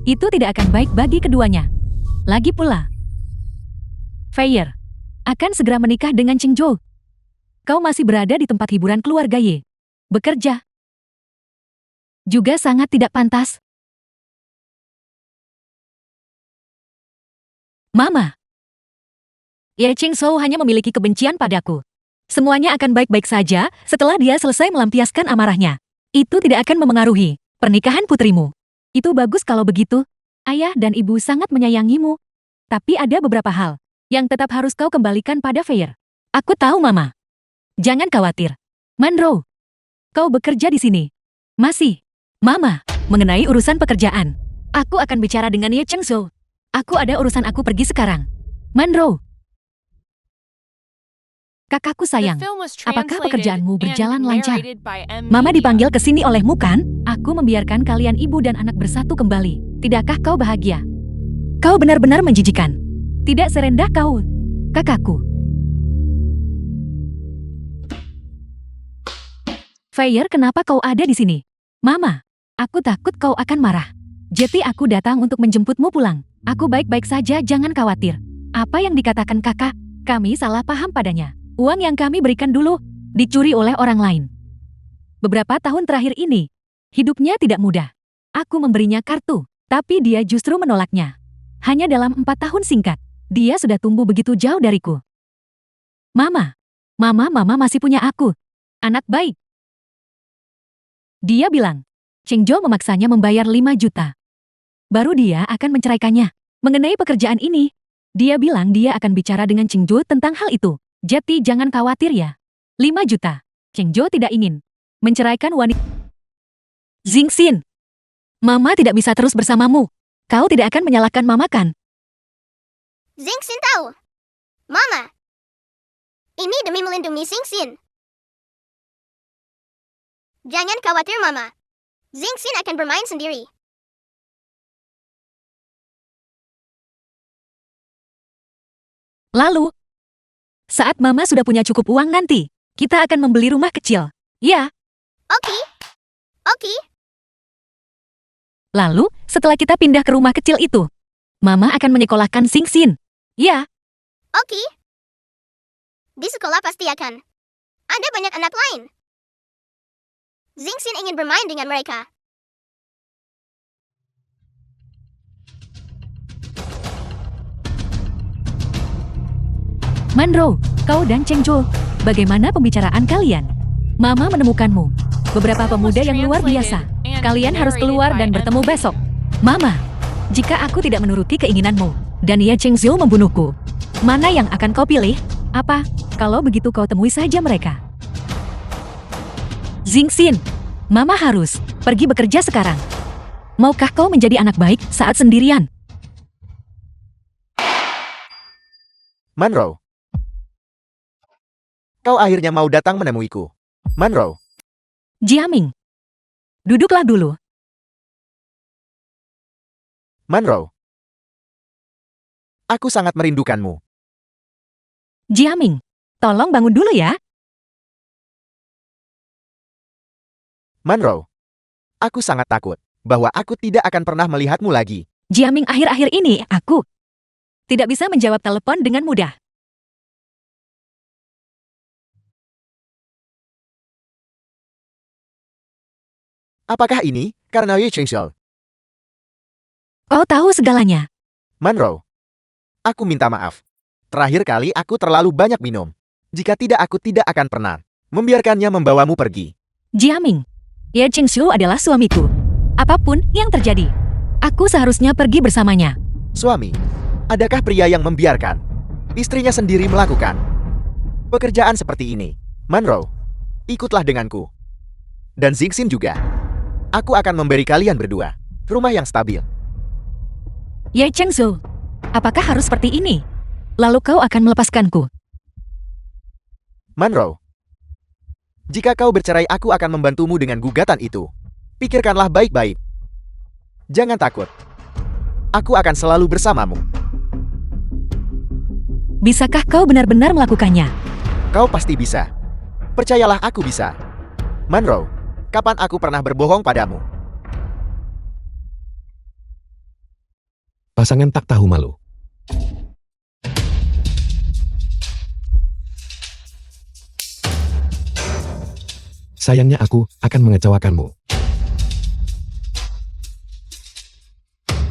itu tidak akan baik bagi keduanya. Lagi pula, Feier akan segera menikah dengan Cheng Zhou. Kau masih berada di tempat hiburan keluarga Yi. Bekerja juga sangat tidak pantas. Mama, Ye Cheng Zhou hanya memiliki kebencian padaku. Semuanya akan baik-baik saja setelah dia selesai melampiaskan amarahnya. Itu tidak akan memengaruhi pernikahan putrimu. Itu bagus kalau begitu. Ayah dan ibu sangat menyayangimu. Tapi ada beberapa hal yang tetap harus kau kembalikan pada Feier. Aku tahu, Mama. Jangan khawatir. Manro, kau bekerja di sini. Masih. Mama, mengenai urusan pekerjaan, aku akan bicara dengan Ye Cheng Zhou. Aku ada urusan, aku pergi sekarang. Manro, Kakakku The sayang, film was apakah translated pekerjaanmu berjalan and lancar? narrated by M. Mama Media. dipanggil ke sini olehmu kan? Aku membiarkan kalian ibu dan anak bersatu kembali. Tidakkah kau bahagia? Kau benar-benar menjijikan. Tidak serendah kau, kakakku. Fire, kenapa kau ada di sini? Mama, aku takut kau akan marah. Jadi aku datang untuk menjemputmu pulang. Aku baik-baik saja, jangan khawatir. Apa yang dikatakan kakak? Kami salah paham padanya. Uang yang kami berikan dulu, dicuri oleh orang lain. Beberapa tahun terakhir ini, hidupnya tidak mudah. Aku memberinya kartu, tapi dia justru menolaknya. Hanya dalam 4 tahun singkat, dia sudah tumbuh begitu jauh dariku. Mama masih punya aku. Anak baik. Dia bilang, Cheng Jo memaksanya membayar 5 juta. Baru dia akan menceraikannya. Mengenai pekerjaan ini, dia bilang dia akan bicara dengan Cheng Jo tentang hal itu. Jadi jangan khawatir ya. 5 juta. Cheng Jo tidak ingin menceraikan wanita. Xingxin, Mama tidak bisa terus bersamamu. Kau tidak akan menyalahkan Mama kan? Xingxin tahu. Mama. Ini demi melindungi Xingxin. Jangan khawatir, Mama. Xingxin akan bermain sendiri. Lalu, saat Mama sudah punya cukup uang nanti, kita akan membeli rumah kecil. Ya, Oke. Oke. lalu setelah kita pindah ke rumah kecil itu, Mama akan menyekolahkan Xingxin. Ya, Oke. Di sekolah pasti akan ada banyak anak lain. Xingxin ingin bermain dengan mereka. Manro, kau dan Cheng Jo, bagaimana pembicaraan kalian? Mama menemukanmu. Beberapa pemuda yang luar biasa. Kalian harus keluar dan bertemu besok. Mama, jika aku tidak menuruti keinginanmu, dan Ye Cheng Zhou membunuhku, mana yang akan kau pilih? Apa? Kalau begitu kau temui saja mereka. Xingxin, Mama harus pergi bekerja sekarang. Maukah kau menjadi anak baik saat sendirian? Manro. Kau akhirnya mau datang menemuiku. Manro. Jiaming, duduklah dulu. Manro. Aku sangat merindukanmu. Jiaming, tolong bangun dulu ya. Manro. Aku sangat takut bahwa aku tidak akan pernah melihatmu lagi. Jiaming, akhir-akhir ini aku tidak bisa menjawab telepon dengan mudah. Apakah ini karena Ye Cheng Zhou? Kau tahu segalanya. Manro. Aku minta maaf. Terakhir kali aku terlalu banyak minum. Jika tidak, aku tidak akan pernah membiarkannya membawamu pergi. Jiaming, Ye Cheng Zhou adalah suamiku. Apapun yang terjadi, aku seharusnya pergi bersamanya. Suami, adakah pria yang membiarkan istrinya sendiri melakukan pekerjaan seperti ini? Manro, ikutlah denganku. Dan Xingxin juga. Aku akan memberi kalian berdua rumah yang stabil. Ye Cheng Zhou, apakah harus seperti ini? Lalu kau akan melepaskanku. Manro, jika kau bercerai, aku akan membantumu dengan gugatan itu. Pikirkanlah baik-baik. Jangan takut. Aku akan selalu bersamamu. Bisakah kau benar-benar melakukannya? Kau pasti bisa. Percayalah, aku bisa. Manro, kapan aku pernah berbohong padamu? Pasangan tak tahu malu. Sayangnya aku akan mengecewakanmu.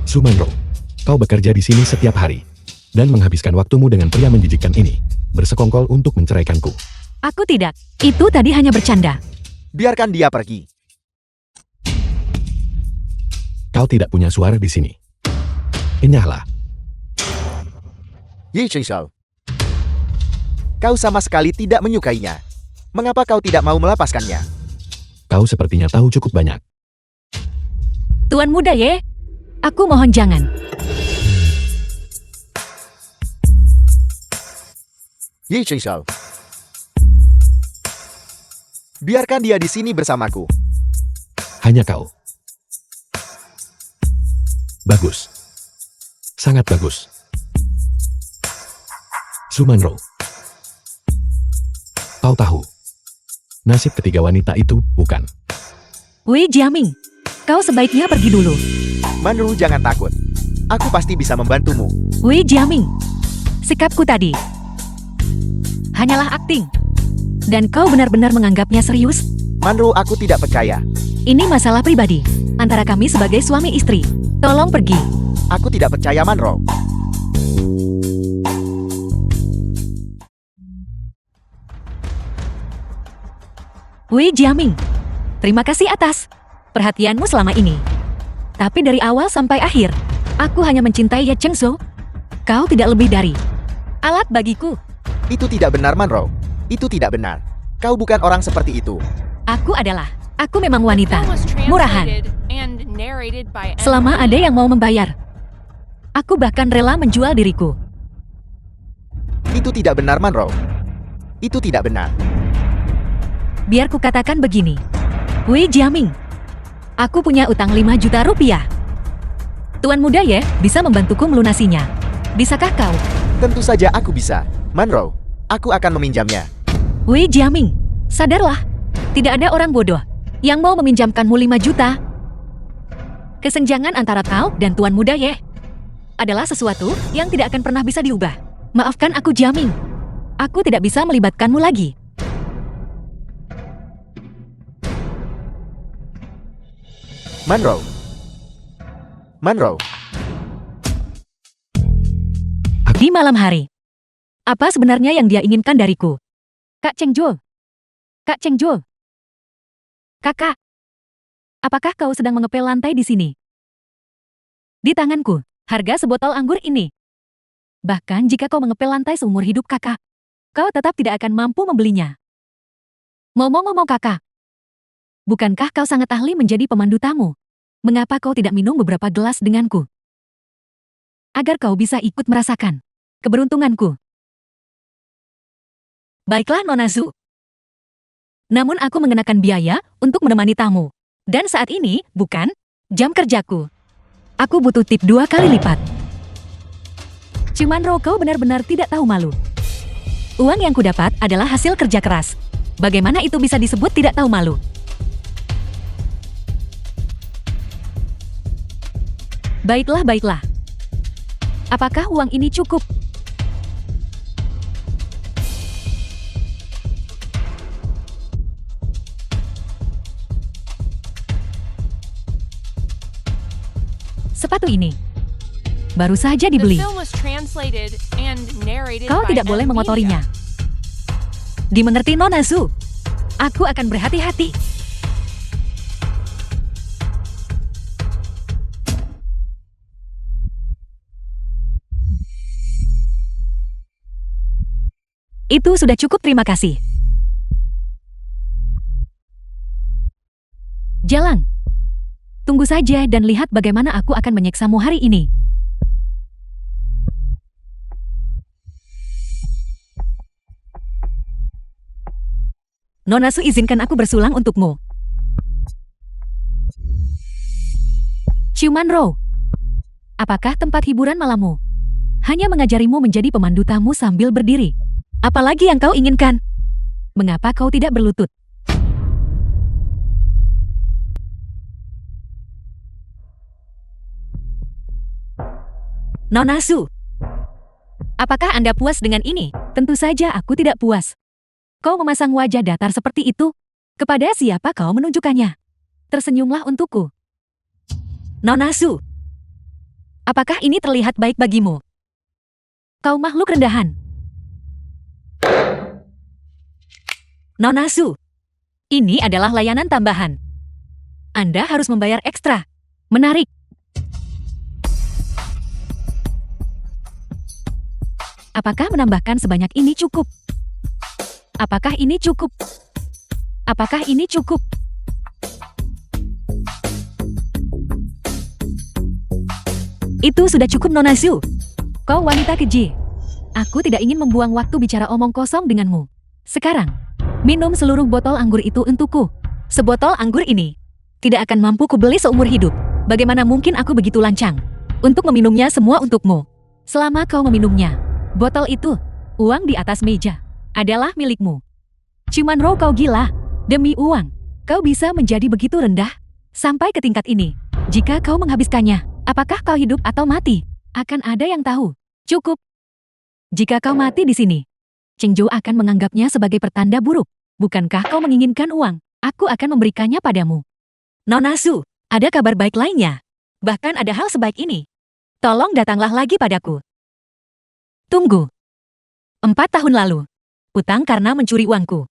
Sumanro, kau bekerja di sini setiap hari dan menghabiskan waktumu dengan pria menjijikkan ini, bersekongkol untuk menceraikanku. Aku tidak. Itu tadi hanya bercanda. Biarkan dia pergi. Kau tidak punya suara di sini. Enyahlah. Ye Cheng Zhou. Kau sama sekali tidak menyukainya. Mengapa kau tidak mau melepaskannya? Kau sepertinya tahu cukup banyak. Tuan muda Ye, aku mohon jangan. Ye Cheng Zhou. Biarkan dia di sini bersamaku. Hanya kau. Bagus. Sangat bagus. Sumanro. Kau tahu. Nasib ketiga wanita itu, bukan? Wei Jiaming, kau sebaiknya pergi dulu. Manru, jangan takut. Aku pasti bisa membantumu. Wei Jiaming, sikapku tadi hanyalah akting. Dan kau benar-benar menganggapnya serius? Manru, aku tidak percaya. Ini masalah pribadi antara kami sebagai suami istri. Tolong pergi. Aku tidak percaya, Manro. Wei Jiaming, terima kasih atas perhatianmu selama ini. Tapi dari awal sampai akhir, aku hanya mencintai Ye Chengzhou. Kau tidak lebih dari alat bagiku. Itu tidak benar, Manro. Itu tidak benar. Kau bukan orang seperti itu. Aku memang wanita, Film was murahan. translated and narrated by M. Selama ada yang mau membayar, aku bahkan rela menjual diriku. Itu tidak benar, Manro. Itu tidak benar. Biar ku katakan begini. Wei Jiaming, aku punya utang 5 juta rupiah. Tuan muda Ye bisa membantuku melunasinya. Bisakah kau? Tentu saja aku bisa. Manro, aku akan meminjamnya. Wei Jiaming, sadarlah. Tidak ada orang bodoh yang mau meminjamkanmu 5 juta. Kesenjangan antara kau dan Tuan muda Ye adalah sesuatu yang tidak akan pernah bisa diubah. Maafkan aku Jiaming. Aku tidak bisa melibatkanmu lagi. Manro. Manro. Di malam hari, apa sebenarnya yang dia inginkan dariku? Kak Chengzhou. Kak Chengzhou. Kakak. Apakah kau sedang mengepel lantai di sini? Di tanganku, harga sebotol anggur ini. Bahkan jika kau mengepel lantai seumur hidup kakak, kau tetap tidak akan mampu membelinya. Ngomong-ngomong kakak, bukankah kau sangat ahli menjadi pemandu tamu? Mengapa kau tidak minum beberapa gelas denganku? Agar kau bisa ikut merasakan keberuntunganku. Baiklah Nona Zhu. Namun aku mengenakan biaya untuk menemani tamu. Dan saat ini, bukan jam kerjaku. Aku butuh tip 2 kali lipat. Cuman Ro, kau benar-benar tidak tahu malu. Uang yang kudapat adalah hasil kerja keras. Bagaimana itu bisa disebut tidak tahu malu? Baiklah, baiklah. Apakah uang ini cukup? Sepatu ini baru saja The dibeli. film was translated and narrated Kau by tidak boleh M. mengotorinya. Media. Dimengerti Nona Zhu? Aku akan berhati-hati. Itu sudah cukup, terima kasih. Jalan. Tunggu saja dan lihat bagaimana aku akan menyiksamu hari ini. Nona Zhu, izinkan aku bersulang untukmu. Ciuman Ro. Apakah tempat hiburan malammu hanya mengajarimu menjadi pemandu tamu sambil berdiri? Apalagi yang kau inginkan? Mengapa kau tidak berlutut? Nona Zhu, apakah Anda puas dengan ini? Tentu saja aku tidak puas. Kau memasang wajah datar seperti itu. Kepada siapa kau menunjukkannya? Tersenyumlah untukku. Nona Zhu, apakah ini terlihat baik bagimu? Kau makhluk rendahan. Nona Zhu, ini adalah layanan tambahan. Anda harus membayar ekstra. Menarik. Apakah menambahkan sebanyak ini cukup? Apakah ini cukup? Apakah ini cukup? Itu sudah cukup Nona Zhu. Kau wanita keji. Aku tidak ingin membuang waktu bicara omong kosong denganmu. Sekarang, Minum seluruh botol anggur itu untukku. Sebotol anggur ini tidak akan mampu kubeli seumur hidup. Bagaimana mungkin aku begitu lancang untuk meminumnya semua untukmu? Selama kau meminumnya, botol itu, uang di atas meja, adalah milikmu. Chumanro, kau gila. Demi uang, kau bisa menjadi begitu rendah? Sampai ke tingkat ini. Jika kau menghabiskannya, apakah kau hidup atau mati? Akan ada yang tahu. Cukup. Jika kau mati di sini, Chengzhou akan menganggapnya sebagai pertanda buruk. Bukankah kau menginginkan uang? Aku akan memberikannya padamu. Nona Su, ada kabar baik lainnya. Bahkan ada hal sebaik ini. Tolong datanglah lagi padaku. Tunggu. 4 tahun lalu, utang karena mencuri uangku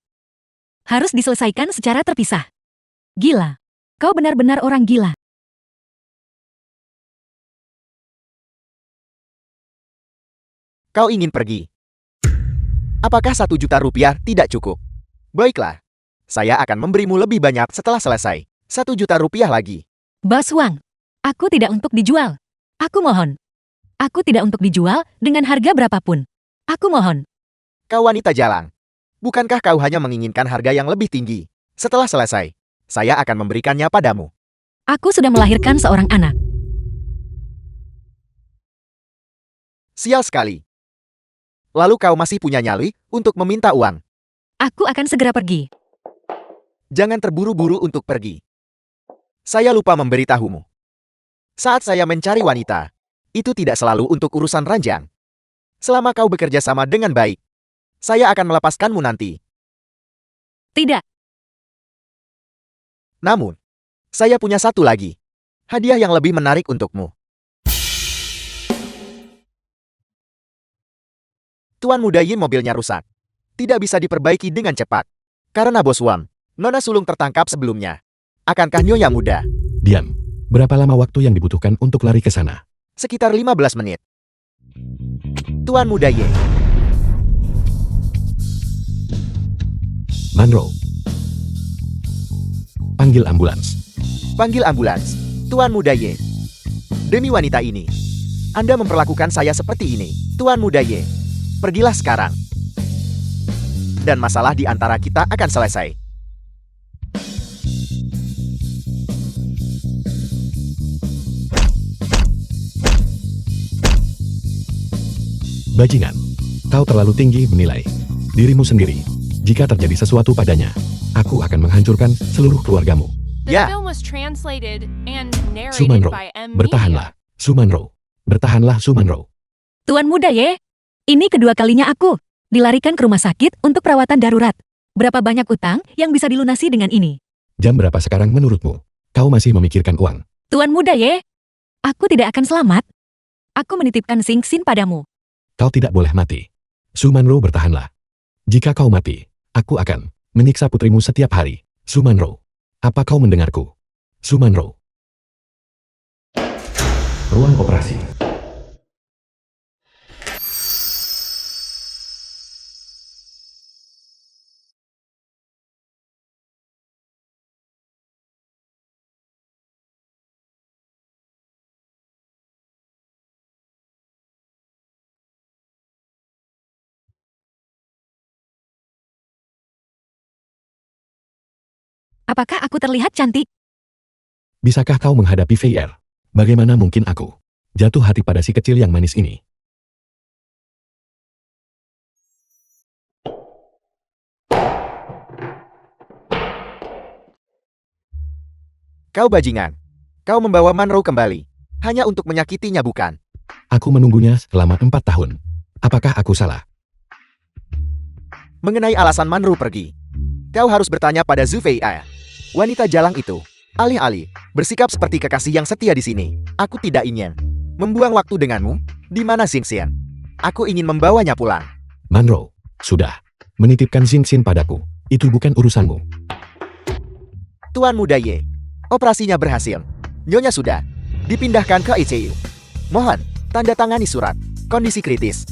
harus diselesaikan secara terpisah. Gila. Kau benar-benar orang gila. Kau ingin pergi? Apakah 1 juta rupiah tidak cukup? Baiklah. Saya akan memberimu lebih banyak setelah selesai. 1 juta rupiah lagi. Bos Wang, aku tidak untuk dijual. Aku mohon. Aku tidak untuk dijual dengan harga berapapun. Aku mohon. Kau wanita jalang. Bukankah kau hanya menginginkan harga yang lebih tinggi? Setelah selesai, saya akan memberikannya padamu. Aku sudah melahirkan seorang anak. Sial sekali. Lalu kau masih punya nyali untuk meminta uang. Aku akan segera pergi. Jangan terburu-buru untuk pergi. Saya lupa memberitahumu. Saat saya mencari wanita, itu tidak selalu untuk urusan ranjang. Selama kau bekerja sama dengan baik, saya akan melepaskanmu nanti. Tidak. Namun, saya punya satu lagi. Hadiah yang lebih menarik untukmu. Tuan Muda Yin, mobilnya rusak. Tidak bisa diperbaiki dengan cepat. Karena Bos Wang, Nona Sulung tertangkap sebelumnya. Akankah Nyonya Muda? Diam. Berapa lama waktu yang dibutuhkan untuk lari ke sana? Sekitar 15 menit. Tuan Muda Yin. Manro. Panggil ambulans. Panggil ambulans. Tuan Muda Ye. Demi wanita ini, Anda memperlakukan saya seperti ini. Tuan Muda Ye, pergilah sekarang. Dan masalah di antara kita akan selesai. Bajingan. Kau terlalu tinggi menilai dirimu sendiri. Jika terjadi sesuatu padanya, aku akan menghancurkan seluruh keluargamu. The Yeah. film was translated and narrated Sumanro, by M. bertahanlah. Sumanro. Bertahanlah Sumanro. Tuan Muda Ye, ini kedua kalinya aku dilarikan ke rumah sakit untuk perawatan darurat. Berapa banyak utang yang bisa dilunasi dengan ini? Jam berapa sekarang menurutmu? Kau masih memikirkan uang. Tuan Muda Ye, aku tidak akan selamat. Aku menitipkan Sing Sin padamu. Kau tidak boleh mati. Sumanro, bertahanlah. Jika kau mati, aku akan menyiksa putrimu setiap hari. Sumanro. Apa kau mendengarku? Sumanro. Ruang operasi. Apakah aku terlihat cantik? Bisakah kau menghadapi VR? Bagaimana mungkin aku jatuh hati pada si kecil yang manis ini? Kau bajingan. Kau membawa Manro kembali. Hanya untuk menyakitinya, bukan? Aku menunggunya selama 4 tahun. Apakah aku salah? Mengenai alasan Manro pergi, kau harus bertanya pada Zhu Fei. Wanita jalang itu, alih-alih bersikap seperti kekasih yang setia di sini. Aku tidak ingin membuang waktu denganmu. Di mana Xingxian? Aku ingin membawanya pulang. Manro, sudah. Menitipkan Xingxin padaku. Itu bukan urusanmu. Tuan Muda Ye, operasinya berhasil. Nyonya sudah dipindahkan ke ICU. Mohon, tanda tangani surat. Kondisi kritis.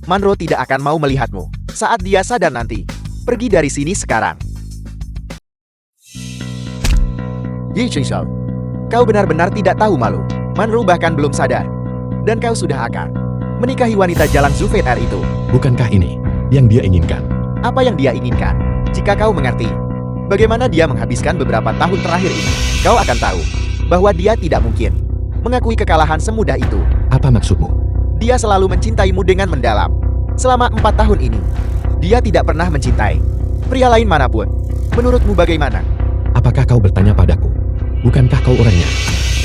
Manro tidak akan mau melihatmu saat dia sadar nanti. Pergi dari sini sekarang. Yi Qingshou, kau benar-benar tidak tahu malu. Manro bahkan belum sadar. Dan kau sudah akan menikahi wanita jalang Zhu Fei itu. Bukankah ini Yang dia inginkan. Apa yang dia inginkan? Jika kau mengerti bagaimana dia menghabiskan beberapa tahun terakhir ini, kau akan tahu bahwa dia tidak mungkin mengakui kekalahan semudah itu. Apa maksudmu? Dia selalu mencintaimu dengan mendalam. Selama 4 tahun ini, dia tidak pernah mencintai pria lain manapun. Menurutmu bagaimana? Apakah kau bertanya padaku? Bukankah kau orangnya?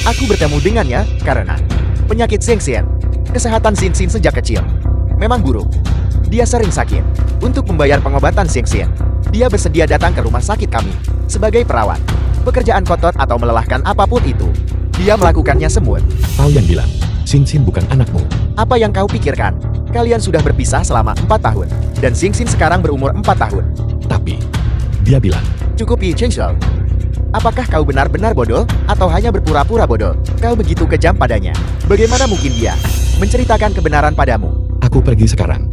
Aku bertemu dengannya karena penyakit Xingxian. Kesehatan Xingxian sejak kecil memang buruk. Dia sering sakit. Untuk membayar pengobatan Xingxian, dia bersedia datang ke rumah sakit kami sebagai perawat. Pekerjaan kotor atau melelahkan apapun itu, dia melakukannya semua. Kau yang bilang, Xingxian bukan anakmu. Apa yang kau pikirkan? Kalian sudah berpisah selama 4 tahun, dan Xingxian sekarang berumur 4 tahun. Tapi, dia bilang, Cukup Yi Chengshou. Apakah kau benar-benar bodoh, atau hanya berpura-pura bodoh? Kau begitu kejam padanya. Bagaimana mungkin dia menceritakan kebenaran padamu? aku pergi sekarang.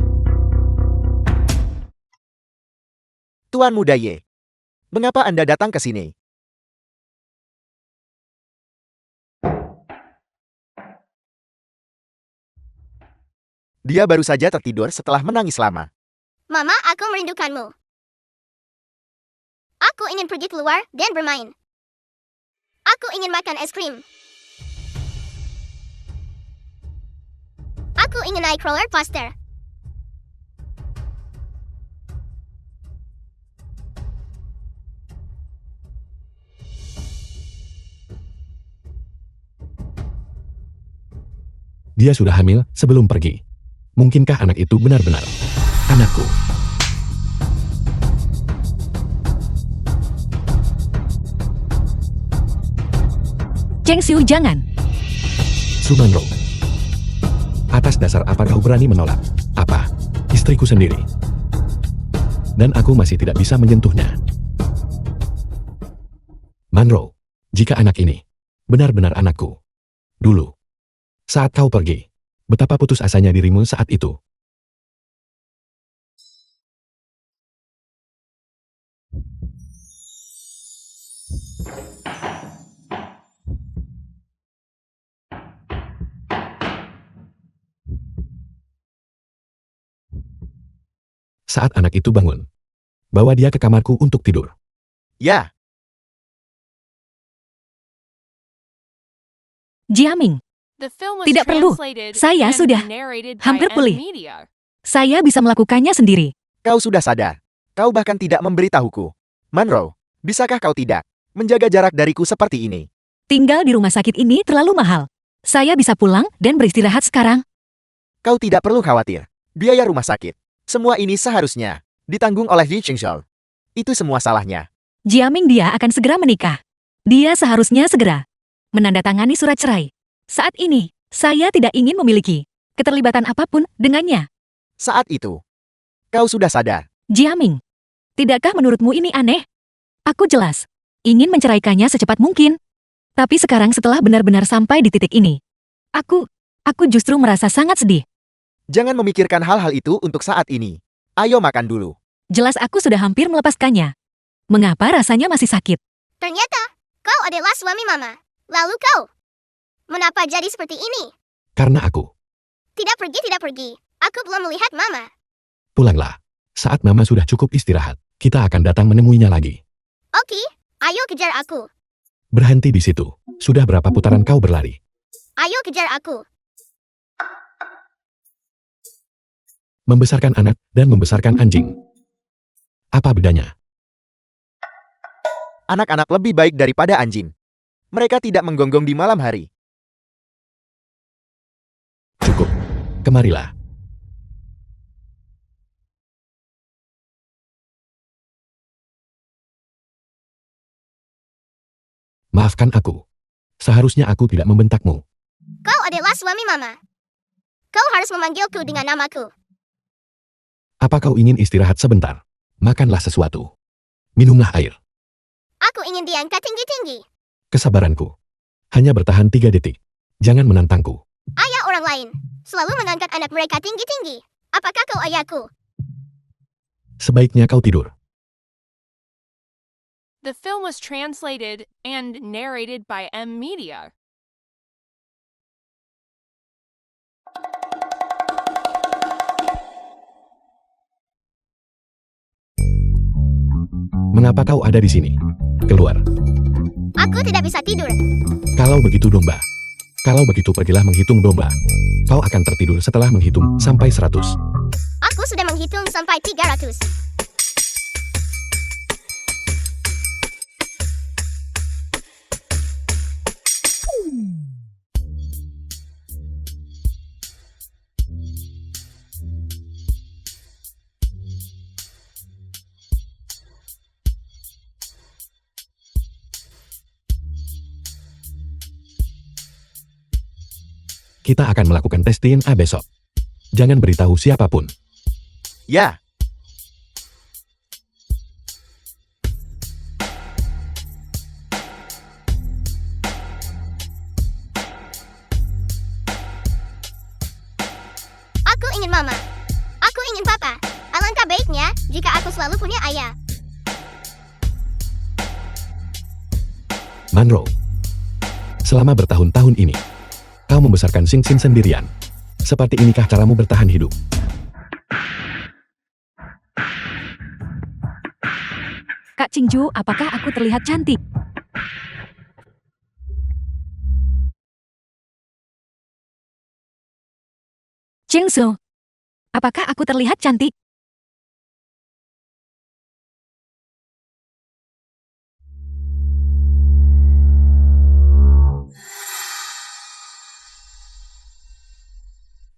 Tuan Muda Ye, mengapa Anda datang ke sini? Dia baru saja tertidur setelah menangis lama. Mama, aku merindukanmu. Aku ingin pergi keluar dan bermain. Aku ingin makan es krim. Aku ingin naik roller coaster. Dia sudah hamil sebelum pergi. Mungkinkah anak itu benar-benar anakku? Cheng Xiu, jangan. Sumanro. Atas dasar apa kau berani menolak? Apa? Istriku sendiri. Dan aku masih tidak bisa menyentuhnya. Manro, jika anak ini benar-benar anakku. Dulu, saat kau pergi, betapa putus asanya dirimu saat itu. Saat anak itu bangun, bawa dia ke kamarku untuk tidur. Ya, Jiaming, The film was Tidak perlu. translated Saya and sudah narrated hampir by pulih. M-Media. saya bisa melakukannya sendiri. kau sudah sadar. Kau bahkan tidak memberitahuku. Manro, bisakah kau tidak menjaga jarak dariku seperti ini? Tinggal di rumah sakit ini terlalu mahal. Saya bisa pulang dan beristirahat sekarang. Kau tidak perlu khawatir. Biaya rumah sakit. Semua ini seharusnya ditanggung oleh Yi Chengshou. Itu semua salahnya. Jiaming, dia akan segera menikah. Dia seharusnya segera menandatangani surat cerai. Saat ini, saya tidak ingin memiliki keterlibatan apapun dengannya. Saat itu, kau sudah sadar. Jiaming, tidakkah menurutmu ini aneh? Aku jelas ingin menceraikannya secepat mungkin. Tapi sekarang setelah benar-benar sampai di titik ini, aku justru merasa sangat sedih. Jangan memikirkan hal-hal itu untuk saat ini. Ayo makan dulu. Jelas aku sudah hampir melepaskannya. Mengapa rasanya masih sakit? Ternyata, kau adalah suami Mama. Lalu kau, mengapa jadi seperti ini? Karena aku. Tidak pergi. Aku belum melihat Mama. Pulanglah. Saat Mama sudah cukup istirahat, kita akan datang menemuinya lagi. Oke, ayo kejar aku. Berhenti di situ. Sudah berapa putaran kau berlari? Ayo kejar aku. Membesarkan anak dan membesarkan anjing. Apa bedanya? Anak-anak lebih baik daripada anjing. Mereka tidak menggonggong di malam hari. Cukup. Kemarilah. Maafkan aku. Seharusnya aku tidak membentakmu. Kau adalah suami Mama. Kau harus memanggilku dengan namaku. Apa kau ingin istirahat sebentar? Makanlah sesuatu. Minumlah air. Aku ingin diangkat tinggi-tinggi. Kesabaranku. Hanya bertahan 3 detik. Jangan menantangku. Ayah orang lain selalu mengangkat anak mereka tinggi-tinggi. Apakah kau ayahku? Sebaiknya kau tidur. The film was translated and narrated by M-Media. Mengapa kau ada di sini? Keluar. Aku tidak bisa tidur. Kalau begitu domba. Kalau begitu pergilah menghitung domba. Kau akan tertidur setelah menghitung sampai 100. Aku sudah menghitung sampai 300. Kita akan melakukan tes DNA besok. Jangan beritahu siapapun. Ya, Aku ingin mama. Aku ingin papa. Alangkah baiknya jika aku selalu punya ayah. Monroe. Selama bertahun-tahun ini, kau membesarkan Sing Sin sendirian. Seperti inikah caramu bertahan hidup? Kak Qingzhou, apakah aku terlihat cantik? Qingzhou, apakah aku terlihat cantik?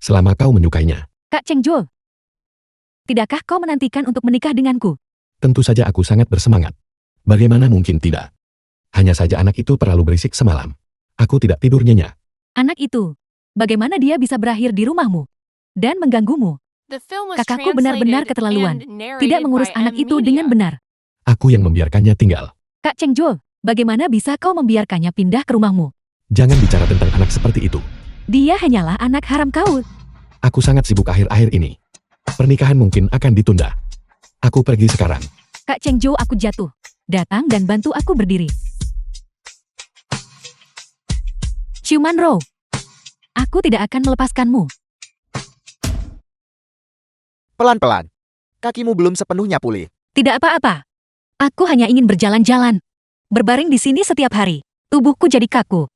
Selama kau menyukainya. Kak Qingzhou, tidakkah kau menantikan untuk menikah denganku? Tentu saja aku sangat bersemangat. Bagaimana mungkin tidak? Hanya saja anak itu terlalu berisik semalam. Aku tidak tidur nyenyak. Anak itu, bagaimana dia bisa berakhir di rumahmu dan mengganggumu? The film was Kakakku benar-benar translated keterlaluan. and narrated Tidak mengurus by anak M itu Media. dengan benar. Aku yang membiarkannya tinggal. Kak Qingzhou, bagaimana bisa kau membiarkannya pindah ke rumahmu? Jangan bicara tentang anak seperti itu. Dia hanyalah anak haram kau. Aku sangat sibuk akhir-akhir ini. Pernikahan mungkin akan ditunda. Aku pergi sekarang. Kak Qingzhou, aku jatuh. Datang dan bantu aku berdiri. Ciuman Row. Aku tidak akan melepaskanmu. pelan-pelan. Kakimu belum sepenuhnya pulih. Tidak apa-apa. Aku hanya ingin berjalan-jalan. Berbaring di sini setiap hari. Tubuhku jadi kaku.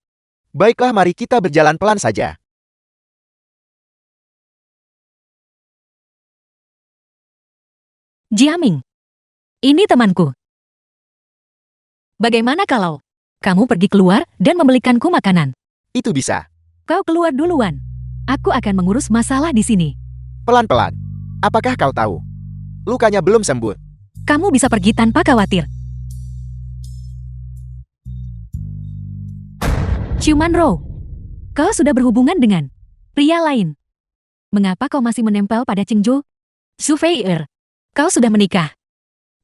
Baiklah, mari kita berjalan pelan saja. Jiaming. Ini temanku. Bagaimana kalau kamu pergi keluar dan membelikanku makanan? Itu bisa. Kau keluar duluan. Aku akan mengurus masalah di sini. Pelan-pelan. Apakah kau tahu? Lukanya belum sembuh. Kamu bisa pergi tanpa khawatir. Ciuman Row. Kau sudah berhubungan dengan pria lain. Mengapa kau masih menempel pada Qingzhou? Surveyor. Kau sudah menikah.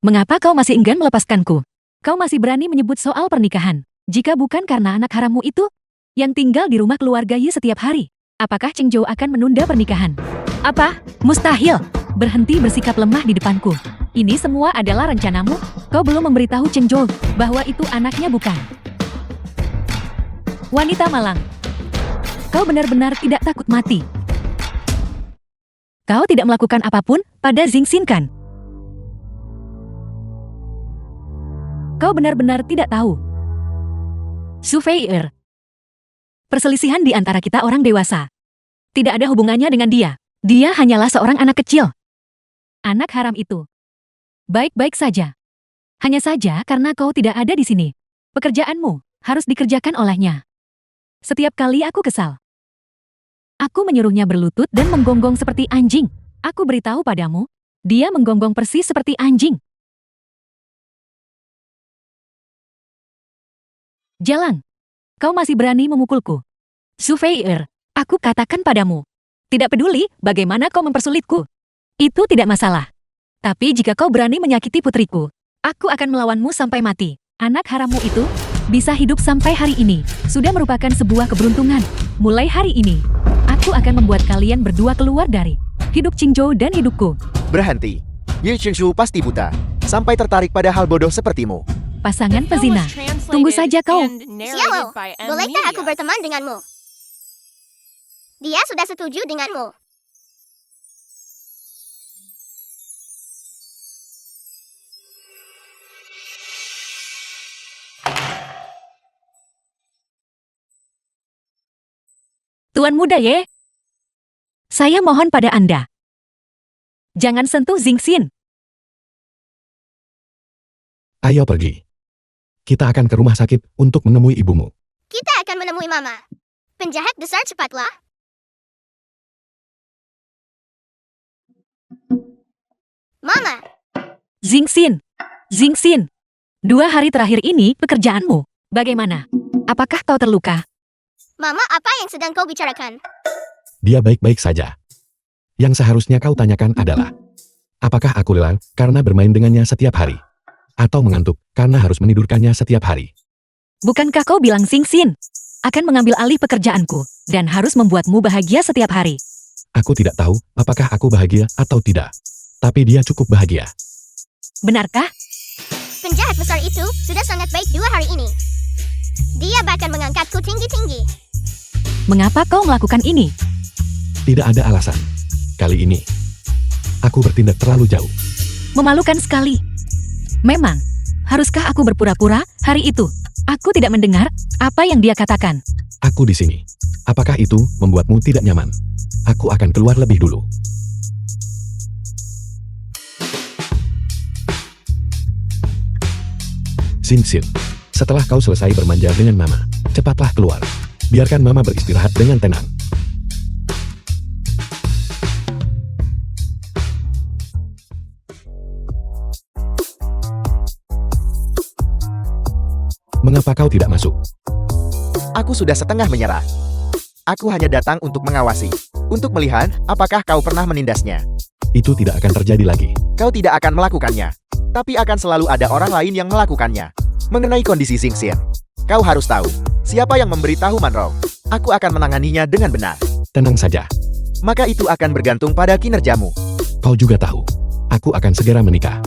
Mengapa kau masih enggan melepaskanku? Kau masih berani menyebut soal pernikahan. Jika bukan karena anak harammu itu, yang tinggal di rumah keluarga Yi setiap hari. Apakah Qingzhou akan menunda pernikahan? Apa? Mustahil. Berhenti bersikap lemah di depanku. Ini semua adalah rencanamu? Kau belum memberitahu Qingzhou bahwa itu anaknya bukan? Wanita malang. Kau benar-benar tidak takut mati. Kau tidak melakukan apapun pada Xingxin kan? Kau benar-benar tidak tahu. Surveyor. Perselisihan di antara kita orang dewasa. Tidak ada hubungannya dengan dia. Dia hanyalah seorang anak kecil. Anak haram itu. Baik-baik saja. Hanya saja karena kau tidak ada di sini. Pekerjaanmu harus dikerjakan olehnya. Setiap kali aku kesal. Aku menyuruhnya berlutut dan menggonggong seperti anjing. Aku beritahu padamu, dia menggonggong persis seperti anjing. Jalan. Kau masih berani memukulku. Surveyor, aku katakan padamu. Tidak peduli bagaimana kau mempersulitku. Itu tidak masalah. Tapi jika kau berani menyakiti putriku, aku akan melawanmu sampai mati. Anak harammu itu bisa hidup sampai hari ini. Sudah merupakan sebuah keberuntungan. Mulai hari ini, aku akan membuat kalian berdua keluar dari hidup Qingzhou dan hidupku. Berhenti. Ye Qingshu pasti buta. Sampai tertarik pada hal bodoh sepertimu. Pasangan The film pezina. was translated Tunggu saja kau. and narrated Xiao, by M bolehkah aku Media. berteman denganmu? Dia sudah setuju denganmu. Tuan muda Ye. Saya mohon pada Anda. Jangan sentuh Xingxin. Ayo pergi. Kita akan ke rumah sakit untuk menemui ibumu. Kita akan menemui Mama. Penjahat besar, cepatlah. Mama, Xingxin. Xingxin. 2 hari terakhir ini pekerjaanmu. Bagaimana? Apakah kau terluka? Mama, apa yang sedang kau bicarakan? Dia baik-baik saja. Yang seharusnya kau tanyakan adalah, apakah aku lelah karena bermain dengannya setiap hari? Atau mengantuk karena harus menidurkannya setiap hari? Bukankah kau bilang Xingxin akan mengambil alih pekerjaanku dan harus membuatmu bahagia setiap hari? Aku tidak tahu apakah aku bahagia atau tidak. Tapi dia cukup bahagia. Benarkah? Penjahat besar itu sudah sangat baik 2 hari ini. Dia bahkan mengangkatku tinggi-tinggi. Mengapa kau melakukan ini? Tidak ada alasan. Kali ini, aku bertindak terlalu jauh. Memalukan sekali. Memang, haruskah aku berpura-pura hari itu? Aku tidak mendengar apa yang dia katakan. Aku di sini. Apakah itu membuatmu tidak nyaman? Aku akan keluar lebih dulu. Xingxin, setelah kau selesai bermanja dengan Mama, cepatlah keluar. Biarkan Mama beristirahat dengan tenang. Mengapa kau tidak masuk? Aku sudah setengah menyerah. Aku hanya datang untuk mengawasi. Untuk melihat apakah kau pernah menindasnya. Itu tidak akan terjadi lagi. Kau tidak akan melakukannya. Tapi akan selalu ada orang lain yang melakukannya. Mengenai kondisi Xingxin, kau harus tahu, siapa yang memberitahu Manro. Aku akan menanganinya dengan benar. Tenang saja. Maka itu akan bergantung pada kinerjamu. Kau juga tahu, aku akan segera menikah.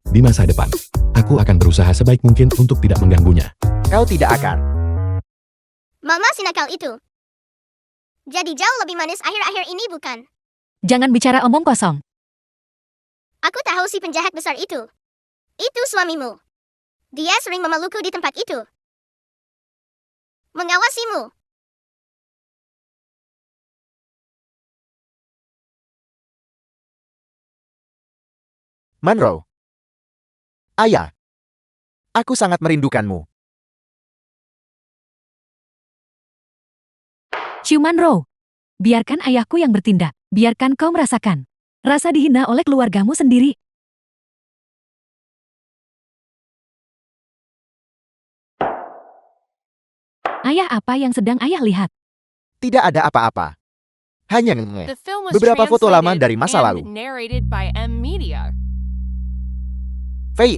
Di masa depan, aku akan berusaha sebaik mungkin untuk tidak mengganggunya. Kau tidak akan. Mama si nakal itu. Jadi jauh lebih manis akhir-akhir ini, bukan? Jangan bicara omong kosong. Aku tahu si penjahat besar itu. Itu suamimu. Dia sering memelukku di tempat itu. Mengawasimu. Manro. Ayah. Aku sangat merindukanmu. Ciuman Row. Biarkan ayahku yang bertindak. Biarkan kau merasakan rasa dihina oleh keluargamu sendiri. Ayah, apa yang sedang ayah lihat? Tidak ada apa-apa. Hanya nge. The film was Beberapa foto lama translated dari masa and lalu. narrated by M Media. Fei.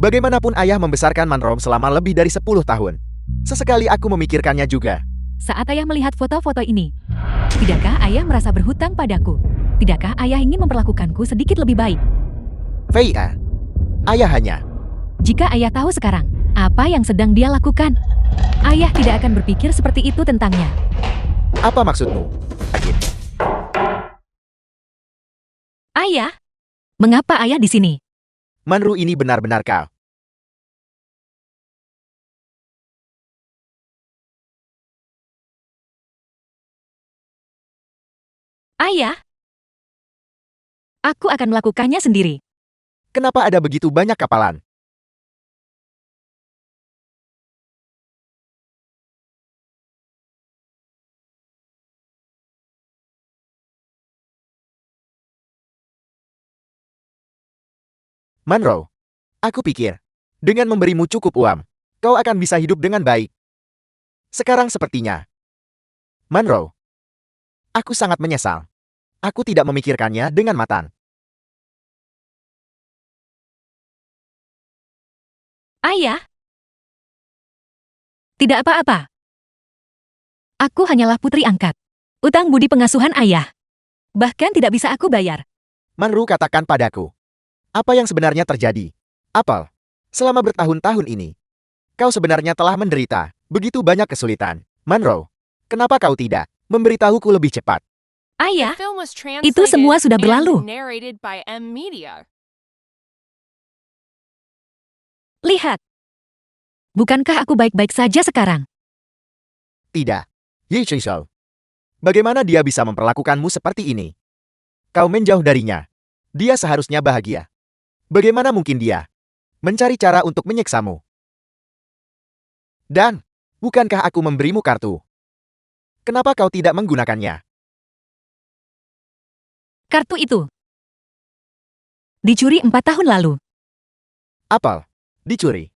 Bagaimanapun ayah membesarkan Manrom selama lebih dari 10 tahun. Sesekali aku memikirkannya juga. Saat ayah melihat foto-foto ini, tidakkah ayah merasa berhutang padaku? Tidakkah ayah ingin memperlakukanku sedikit lebih baik? Fei. Ayah hanya. Jika ayah tahu sekarang apa yang sedang dia lakukan, ayah tidak akan berpikir seperti itu tentangnya. Apa maksudmu? Agit. Ayah? Mengapa ayah di sini? Manru ini benar-benar kau. Ayah? Aku akan melakukannya sendiri. Kenapa ada begitu banyak kapalan? Manro, aku pikir, dengan memberimu cukup uang, kau akan bisa hidup dengan baik. Sekarang sepertinya. Manro, aku sangat menyesal. Aku tidak memikirkannya dengan matang. Ayah? Tidak apa-apa. Aku hanyalah putri angkat. Utang budi pengasuhan ayah. Bahkan tidak bisa aku bayar. Manru katakan padaku. Apa yang sebenarnya terjadi? Apel, selama bertahun-tahun ini, kau sebenarnya telah menderita begitu banyak kesulitan. Manro, kenapa kau tidak memberitahuku lebih cepat? Ayah, The film was itu semua sudah translated berlalu. and narrated by M Media. Lihat. Bukankah aku baik-baik saja sekarang? Tidak. Ye Chisou. Bagaimana dia bisa memperlakukanmu seperti ini? Kau menjauh darinya. Dia seharusnya bahagia. Bagaimana mungkin dia mencari cara untuk menyiksamu? Dan, bukankah aku memberimu kartu? Kenapa kau tidak menggunakannya? Kartu itu dicuri 4 tahun lalu. Apel, dicuri.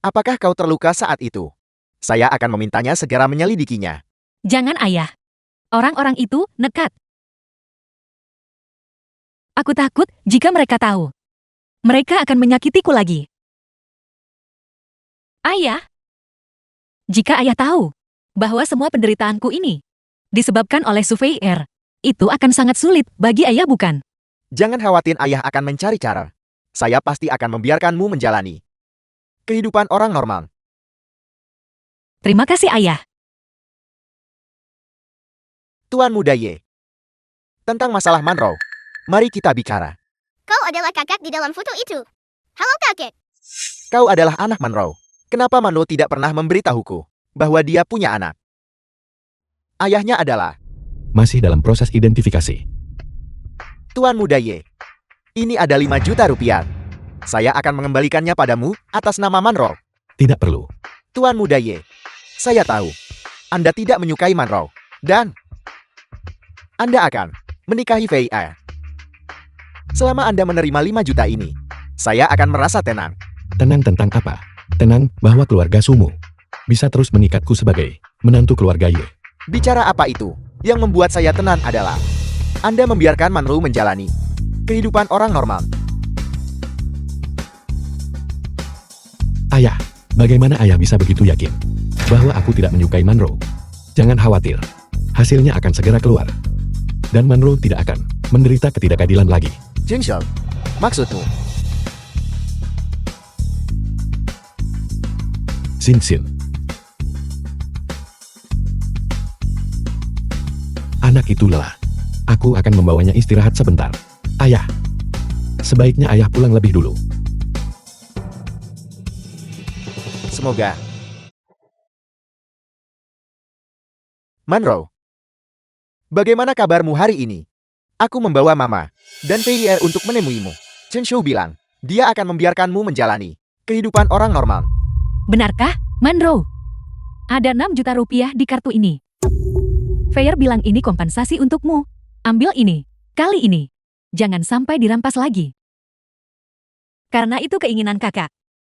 Apakah kau terluka saat itu? Saya akan memintanya segera menyelidikinya. Jangan ayah. Orang-orang itu nekat. Aku takut jika mereka tahu. Mereka akan menyakitiku lagi. Ayah. Jika ayah tahu bahwa semua penderitaanku ini disebabkan oleh surveyor, itu akan sangat sulit bagi ayah bukan? Jangan khawatir, ayah akan mencari cara. Saya pasti akan membiarkanmu menjalani kehidupan orang normal. Terima kasih ayah. Tuan Muda Ye. Tentang masalah Monroe, mari kita bicara. Kau adalah kakak di dalam foto itu. Halo kakek. Kau adalah anak Monroe. Kenapa Monroe tidak pernah memberitahuku bahwa dia punya anak? Ayahnya adalah Masih dalam proses identifikasi. Tuan Muda Ye. Ini ada 5 juta rupiah. Saya akan mengembalikannya padamu atas nama Monroe. Tidak perlu. Tuan Muda Ye. Saya tahu Anda tidak menyukai Monroe. Dan Anda akan menikahi VIA. Selama Anda menerima 5 juta ini, saya akan merasa tenang. Tenang tentang apa? Tenang bahwa keluarga Sumu bisa terus mengikatku sebagai menantu keluarga Ye. Bicara apa itu? Yang membuat saya tenang adalah Anda membiarkan Monroe menjalani kehidupan orang normal. Ayah, bagaimana ayah bisa begitu yakin bahwa aku tidak menyukai Monroe? Jangan khawatir, hasilnya akan segera keluar. Dan Monroe tidak akan menderita ketidakadilan lagi. Jin Shou, maksudmu? Sin Sin. Anak itu lelah. Aku akan membawanya istirahat sebentar. Ayah, sebaiknya ayah pulang lebih dulu. Semoga. Monroe, bagaimana kabarmu hari ini? Aku membawa Mama dan VIR untuk menemuimu. Chen Shou bilang, dia akan membiarkanmu menjalani kehidupan orang normal. Benarkah, Monroe? Ada 6 juta rupiah di kartu ini. Fair bilang ini kompensasi untukmu. Ambil ini. Kali ini. Jangan sampai dirampas lagi. Karena itu keinginan kakak.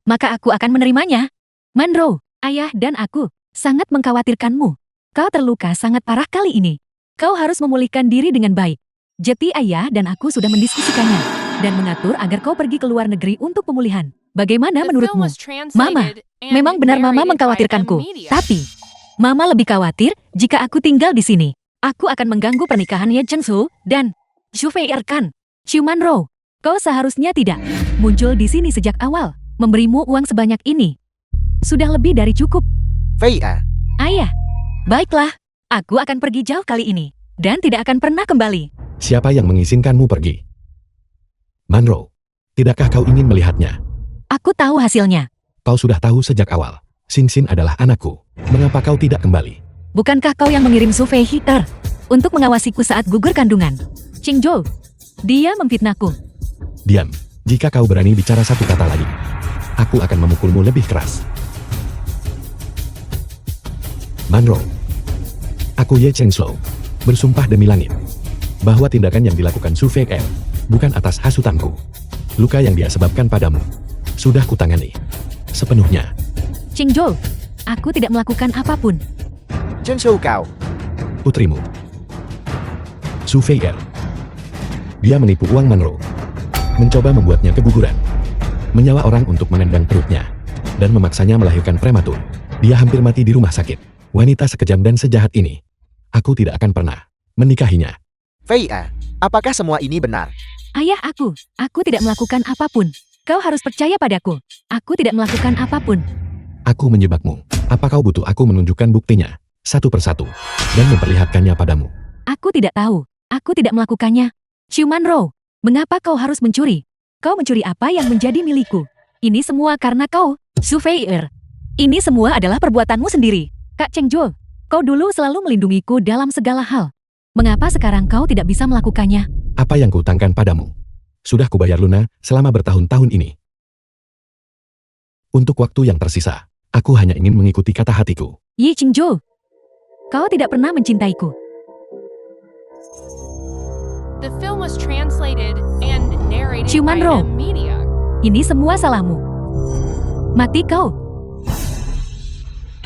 Maka aku akan menerimanya. Monroe, ayah dan aku sangat mengkhawatirkanmu. Kau terluka sangat parah kali ini. Kau harus memulihkan diri dengan baik. Jadi ayah dan aku sudah mendiskusikannya dan mengatur agar kau pergi ke luar negeri untuk pemulihan. Bagaimana The film menurutmu? was Mama, translated and memang benar Mama narrated by mengkhawatirkanku. M-Media. Tapi, Mama lebih khawatir jika aku tinggal di sini. Aku akan mengganggu pernikahannya Chen Su dan Xu Feierkan. Xu Monroe, kau seharusnya tidak muncul di sini sejak awal. Memberimu uang sebanyak ini sudah lebih dari cukup. VIA, Ayah, baiklah. Aku akan pergi jauh kali ini dan tidak akan pernah kembali. Siapa yang mengizinkanmu pergi? Monroe, tidakkah kau ingin melihatnya? Aku tahu hasilnya. Kau sudah tahu sejak awal. Sin Sin adalah anakku. Mengapa kau tidak kembali? Bukankah kau yang mengirim survei hitter untuk mengawasiku saat gugur kandungan? Ching Zhou, dia memfitnahku. Diam. Jika kau berani bicara satu kata lagi, aku akan memukulmu lebih keras. Monroe, aku Ye Chengshou, bersumpah demi langit bahwa tindakan yang dilakukan Su Feier bukan atas hasutanku. Luka yang dia sebabkan padamu sudah kutangani sepenuhnya. Ching Zhou, aku tidak melakukan apapun. Chen Shou kau. Putrimu, Su Feier. Dia menipu uang Monroe, mencoba membuatnya keguguran, menyewa orang untuk menendang perutnya, dan memaksanya melahirkan prematur. Dia hampir mati di rumah sakit. Wanita sekejam dan sejahat ini, aku tidak akan pernah menikahinya. VIA, apakah semua ini benar? Ayah aku tidak melakukan apapun. Kau harus percaya padaku. Aku tidak melakukan apapun. Aku menyebabmu. Apa kau butuh aku menunjukkan buktinya, satu persatu, dan memperlihatkannya padamu? Aku tidak tahu. Aku tidak melakukannya. Xu Monroe, mengapa kau harus mencuri? Kau mencuri apa yang menjadi milikku? Ini semua karena kau, Su Feier. Ini semua adalah perbuatanmu sendiri. Kak Cheng Zhou, Kau dulu selalu melindungiku dalam segala hal. Mengapa sekarang kau tidak bisa melakukannya? Apa yang kuutangkan padamu? Sudah kubayar lunas selama bertahun-tahun ini. Untuk waktu yang tersisa, aku hanya ingin mengikuti kata hatiku. Yi Qingzhou, kau tidak pernah mencintaiku. The film was translated and narrated Ciuman by Ro. M Media. Ini semua salahmu. Mati kau.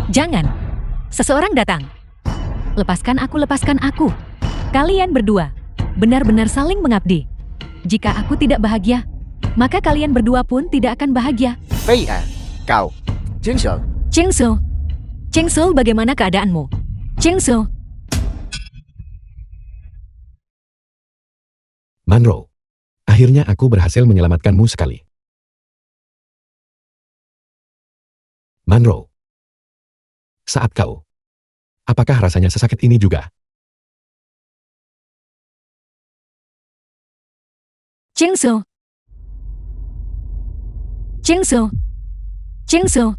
Jangan. Seseorang datang. Lepaskan aku. Kalian berdua benar-benar saling mengabdi. Jika aku tidak bahagia, maka kalian berdua pun tidak akan bahagia. Fei Er, kau. Jingshou, Chengsu. Chengsu, bagaimana keadaanmu? Chengsu. Manro, akhirnya aku berhasil menyelamatkanmu sekali. Manro, saat kau, apakah rasanya sesakit ini juga? Chengsu. Chengsu. Chengsu.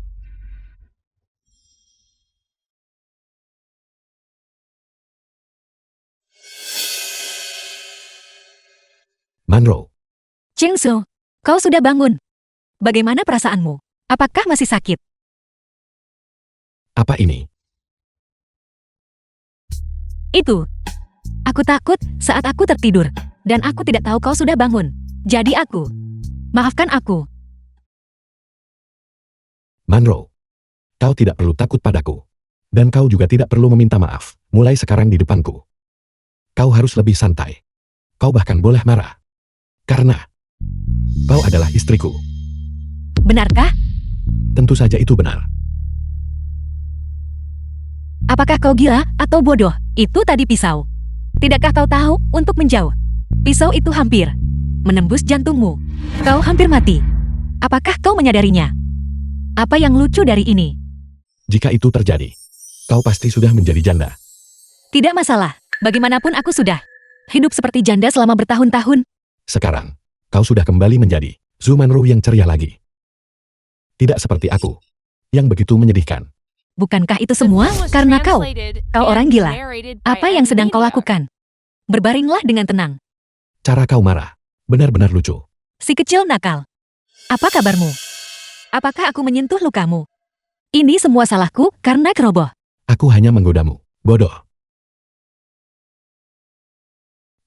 Manro, Chengsu, kau sudah bangun. Bagaimana perasaanmu? Apakah masih sakit? apa ini? Itu. Aku takut saat aku tertidur. Dan aku tidak tahu kau sudah bangun. Jadi aku. Maafkan aku. Manro, kau tidak perlu takut padaku. Dan kau juga tidak perlu meminta maaf, mulai sekarang di depanku. Kau harus lebih santai. Kau bahkan boleh marah. Karena kau adalah istriku. Benarkah? Tentu saja itu benar. Apakah kau gila atau bodoh? Itu tadi pisau. Tidakkah kau tahu untuk menjauh? Pisau itu hampir menembus jantungmu. Kau hampir mati. Apakah kau menyadarinya? Apa yang lucu dari ini? Jika itu terjadi, kau pasti sudah menjadi janda. Tidak masalah. Bagaimanapun aku sudah hidup seperti janda selama bertahun-tahun. Sekarang, kau sudah kembali menjadi Zhu Manro yang ceria lagi. Tidak seperti aku, yang begitu menyedihkan. Bukankah itu The semua film was karena kau? translated Kau and orang gila. narrated by Apa yang M sedang kau Media. lakukan? Berbaringlah dengan tenang. Cara kau marah, benar-benar lucu. Si kecil nakal. Apa kabarmu? Apakah aku menyentuh lukamu? Ini semua salahku karena keroboh. Aku hanya menggodamu, bodoh.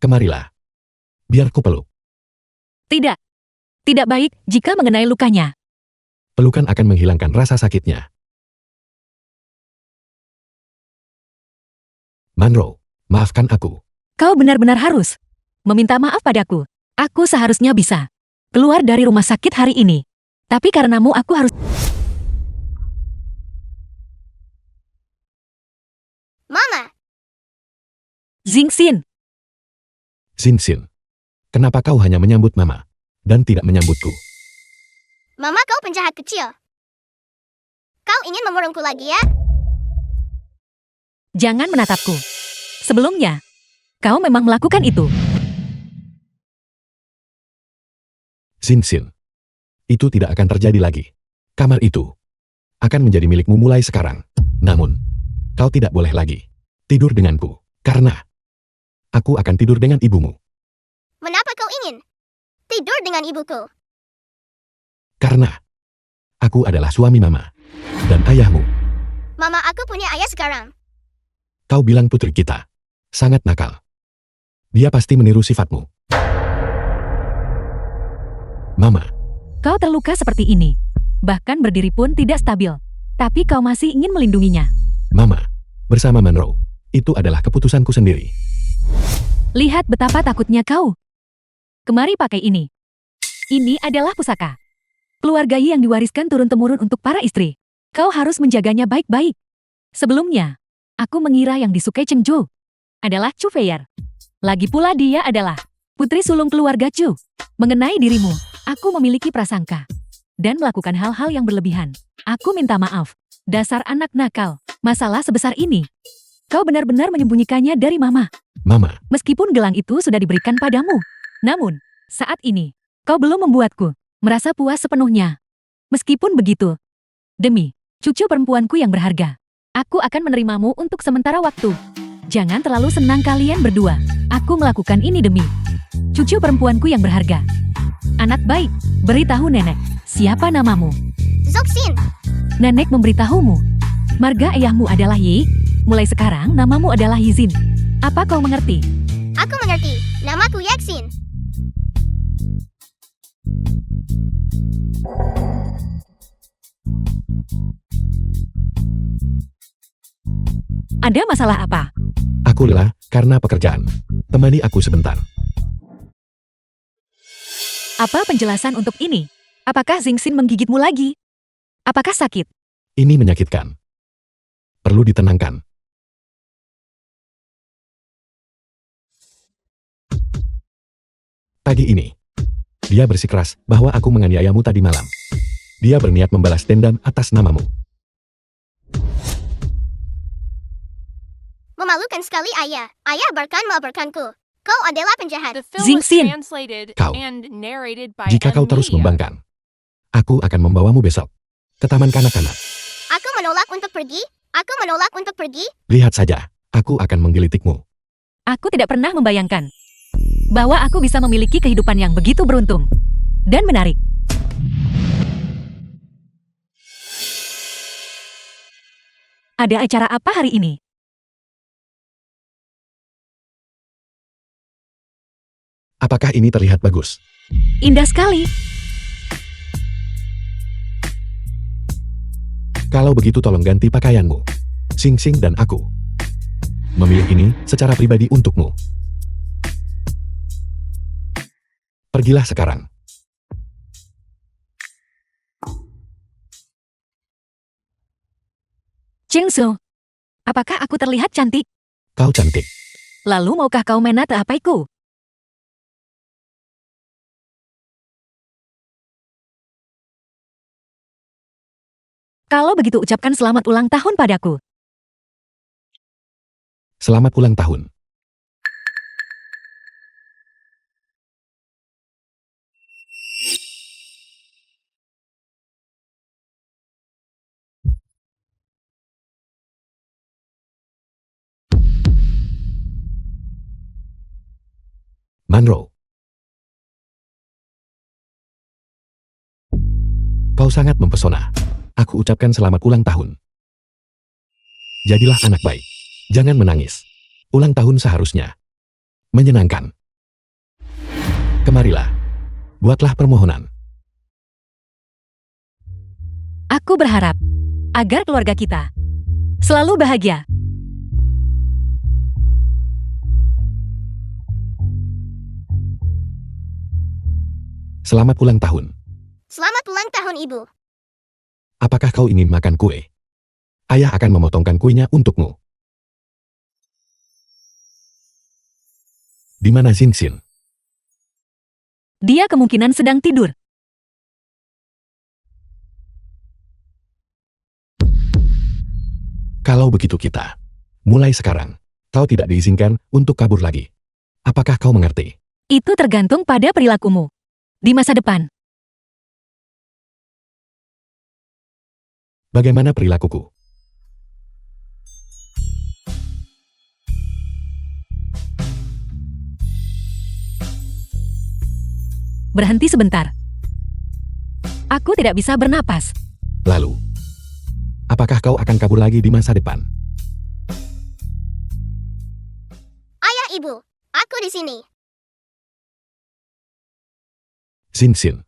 Kemarilah. Biar ku peluk. Tidak. Tidak baik jika mengenai lukanya. Pelukan akan menghilangkan rasa sakitnya. Manro, maafkan aku. Kau benar-benar harus meminta maaf padaku. Aku seharusnya bisa keluar dari rumah sakit hari ini. Tapi karenamu aku harus... Mama, Zingxin. Xin, kenapa kau hanya menyambut mama dan tidak menyambutku? Mama kau penjahat kecil. Kau ingin memurungku lagi ya? Jangan menatapku. Sebelumnya, kau memang melakukan itu. Xin, itu tidak akan terjadi lagi. Kamar itu akan menjadi milikmu mulai sekarang. Namun, kau tidak boleh lagi tidur denganku, karena aku akan tidur dengan ibumu. Mengapa kau ingin tidur dengan ibuku? Karena aku adalah suami mama dan ayahmu. Mama aku punya ayah sekarang. Kau bilang putri kita sangat nakal. Dia pasti meniru sifatmu. Mama, Kau terluka seperti ini. Bahkan berdiri pun tidak stabil. Tapi kau masih ingin melindunginya. Mama, bersama Manro, itu adalah keputusanku sendiri. Lihat betapa takutnya kau. Kemari pakai ini. Ini adalah pusaka keluarga Yi yang diwariskan turun-temurun untuk para istri. Kau harus menjaganya baik-baik. Sebelumnya, aku mengira yang disukai Cheng Zhou adalah Chu Feier. Lagi pula dia adalah putri sulung keluarga Chu. Mengenai dirimu, aku memiliki prasangka dan melakukan hal-hal yang berlebihan. Aku minta maaf. Dasar anak nakal. Masalah sebesar ini. Kau benar-benar menyembunyikannya dari mama. Mama, Meskipun gelang itu sudah diberikan padamu. Namun, saat ini, kau belum membuatku merasa puas sepenuhnya. Meskipun begitu, demi cucu perempuanku yang berharga, Aku akan menerimamu untuk sementara waktu. Jangan terlalu senang kalian berdua. Aku melakukan ini demi cucu perempuanku yang berharga. Anak baik, beritahu nenek, siapa namamu? Zoksin. Nenek memberitahumu. Marga ayahmu adalah Yi. Mulai sekarang namamu adalah Yizin. Apa kau mengerti? Aku mengerti. Namaku Yaksin. Ada masalah apa? Aku lelah karena pekerjaan. Temani aku sebentar. Apa penjelasan untuk ini? Apakah Zingxin menggigitmu lagi? Apakah sakit? Ini menyakitkan. Perlu ditenangkan. Pagi ini, dia bersikeras bahwa aku menganiayamu tadi malam. Dia berniat membalas dendam atas namamu. Memalukan sekali ayah. Ayah bahkan melaporkanku. Kau adalah penjahat. The film was Zingxin. translated Kau. and narrated by Jika kau M terus Media. membangkang, aku akan membawamu besok ke taman kanak-kanak. Aku menolak untuk pergi. Aku menolak untuk pergi. Lihat saja, aku akan menggelitikmu. Aku tidak pernah membayangkan bahwa aku bisa memiliki kehidupan yang begitu beruntung dan menarik. Ada acara apa hari ini? Apakah ini terlihat bagus? Indah sekali. Kalau begitu tolong ganti pakaianmu. Sing Sing dan aku memilih ini secara pribadi untukmu. Pergilah sekarang. Chengsu, apakah aku terlihat cantik? Kau cantik. Lalu maukah kau menata apaiku? Kalau begitu ucapkan selamat ulang tahun padaku. Selamat ulang tahun. Manro. Kau sangat mempesona. Aku ucapkan selamat ulang tahun. Jadilah anak baik. Jangan menangis. Ulang tahun seharusnya menyenangkan. Kemarilah. Buatlah permohonan. Aku berharap agar keluarga kita selalu bahagia. Selamat ulang tahun. Selamat ulang tahun, Ibu. Apakah kau ingin makan kue? Ayah akan memotongkan kuenya untukmu. Di mana Xin Xin? Dia kemungkinan sedang tidur. Kalau begitu kita, mulai sekarang, kau tidak diizinkan untuk kabur lagi. Apakah kau mengerti? Itu tergantung pada perilakumu di masa depan. Bagaimana perilakuku? Berhenti sebentar. Aku tidak bisa bernapas. Lalu, apakah kau akan kabur lagi di masa depan? Ayah, Ibu. Aku di sini. Xin Xin.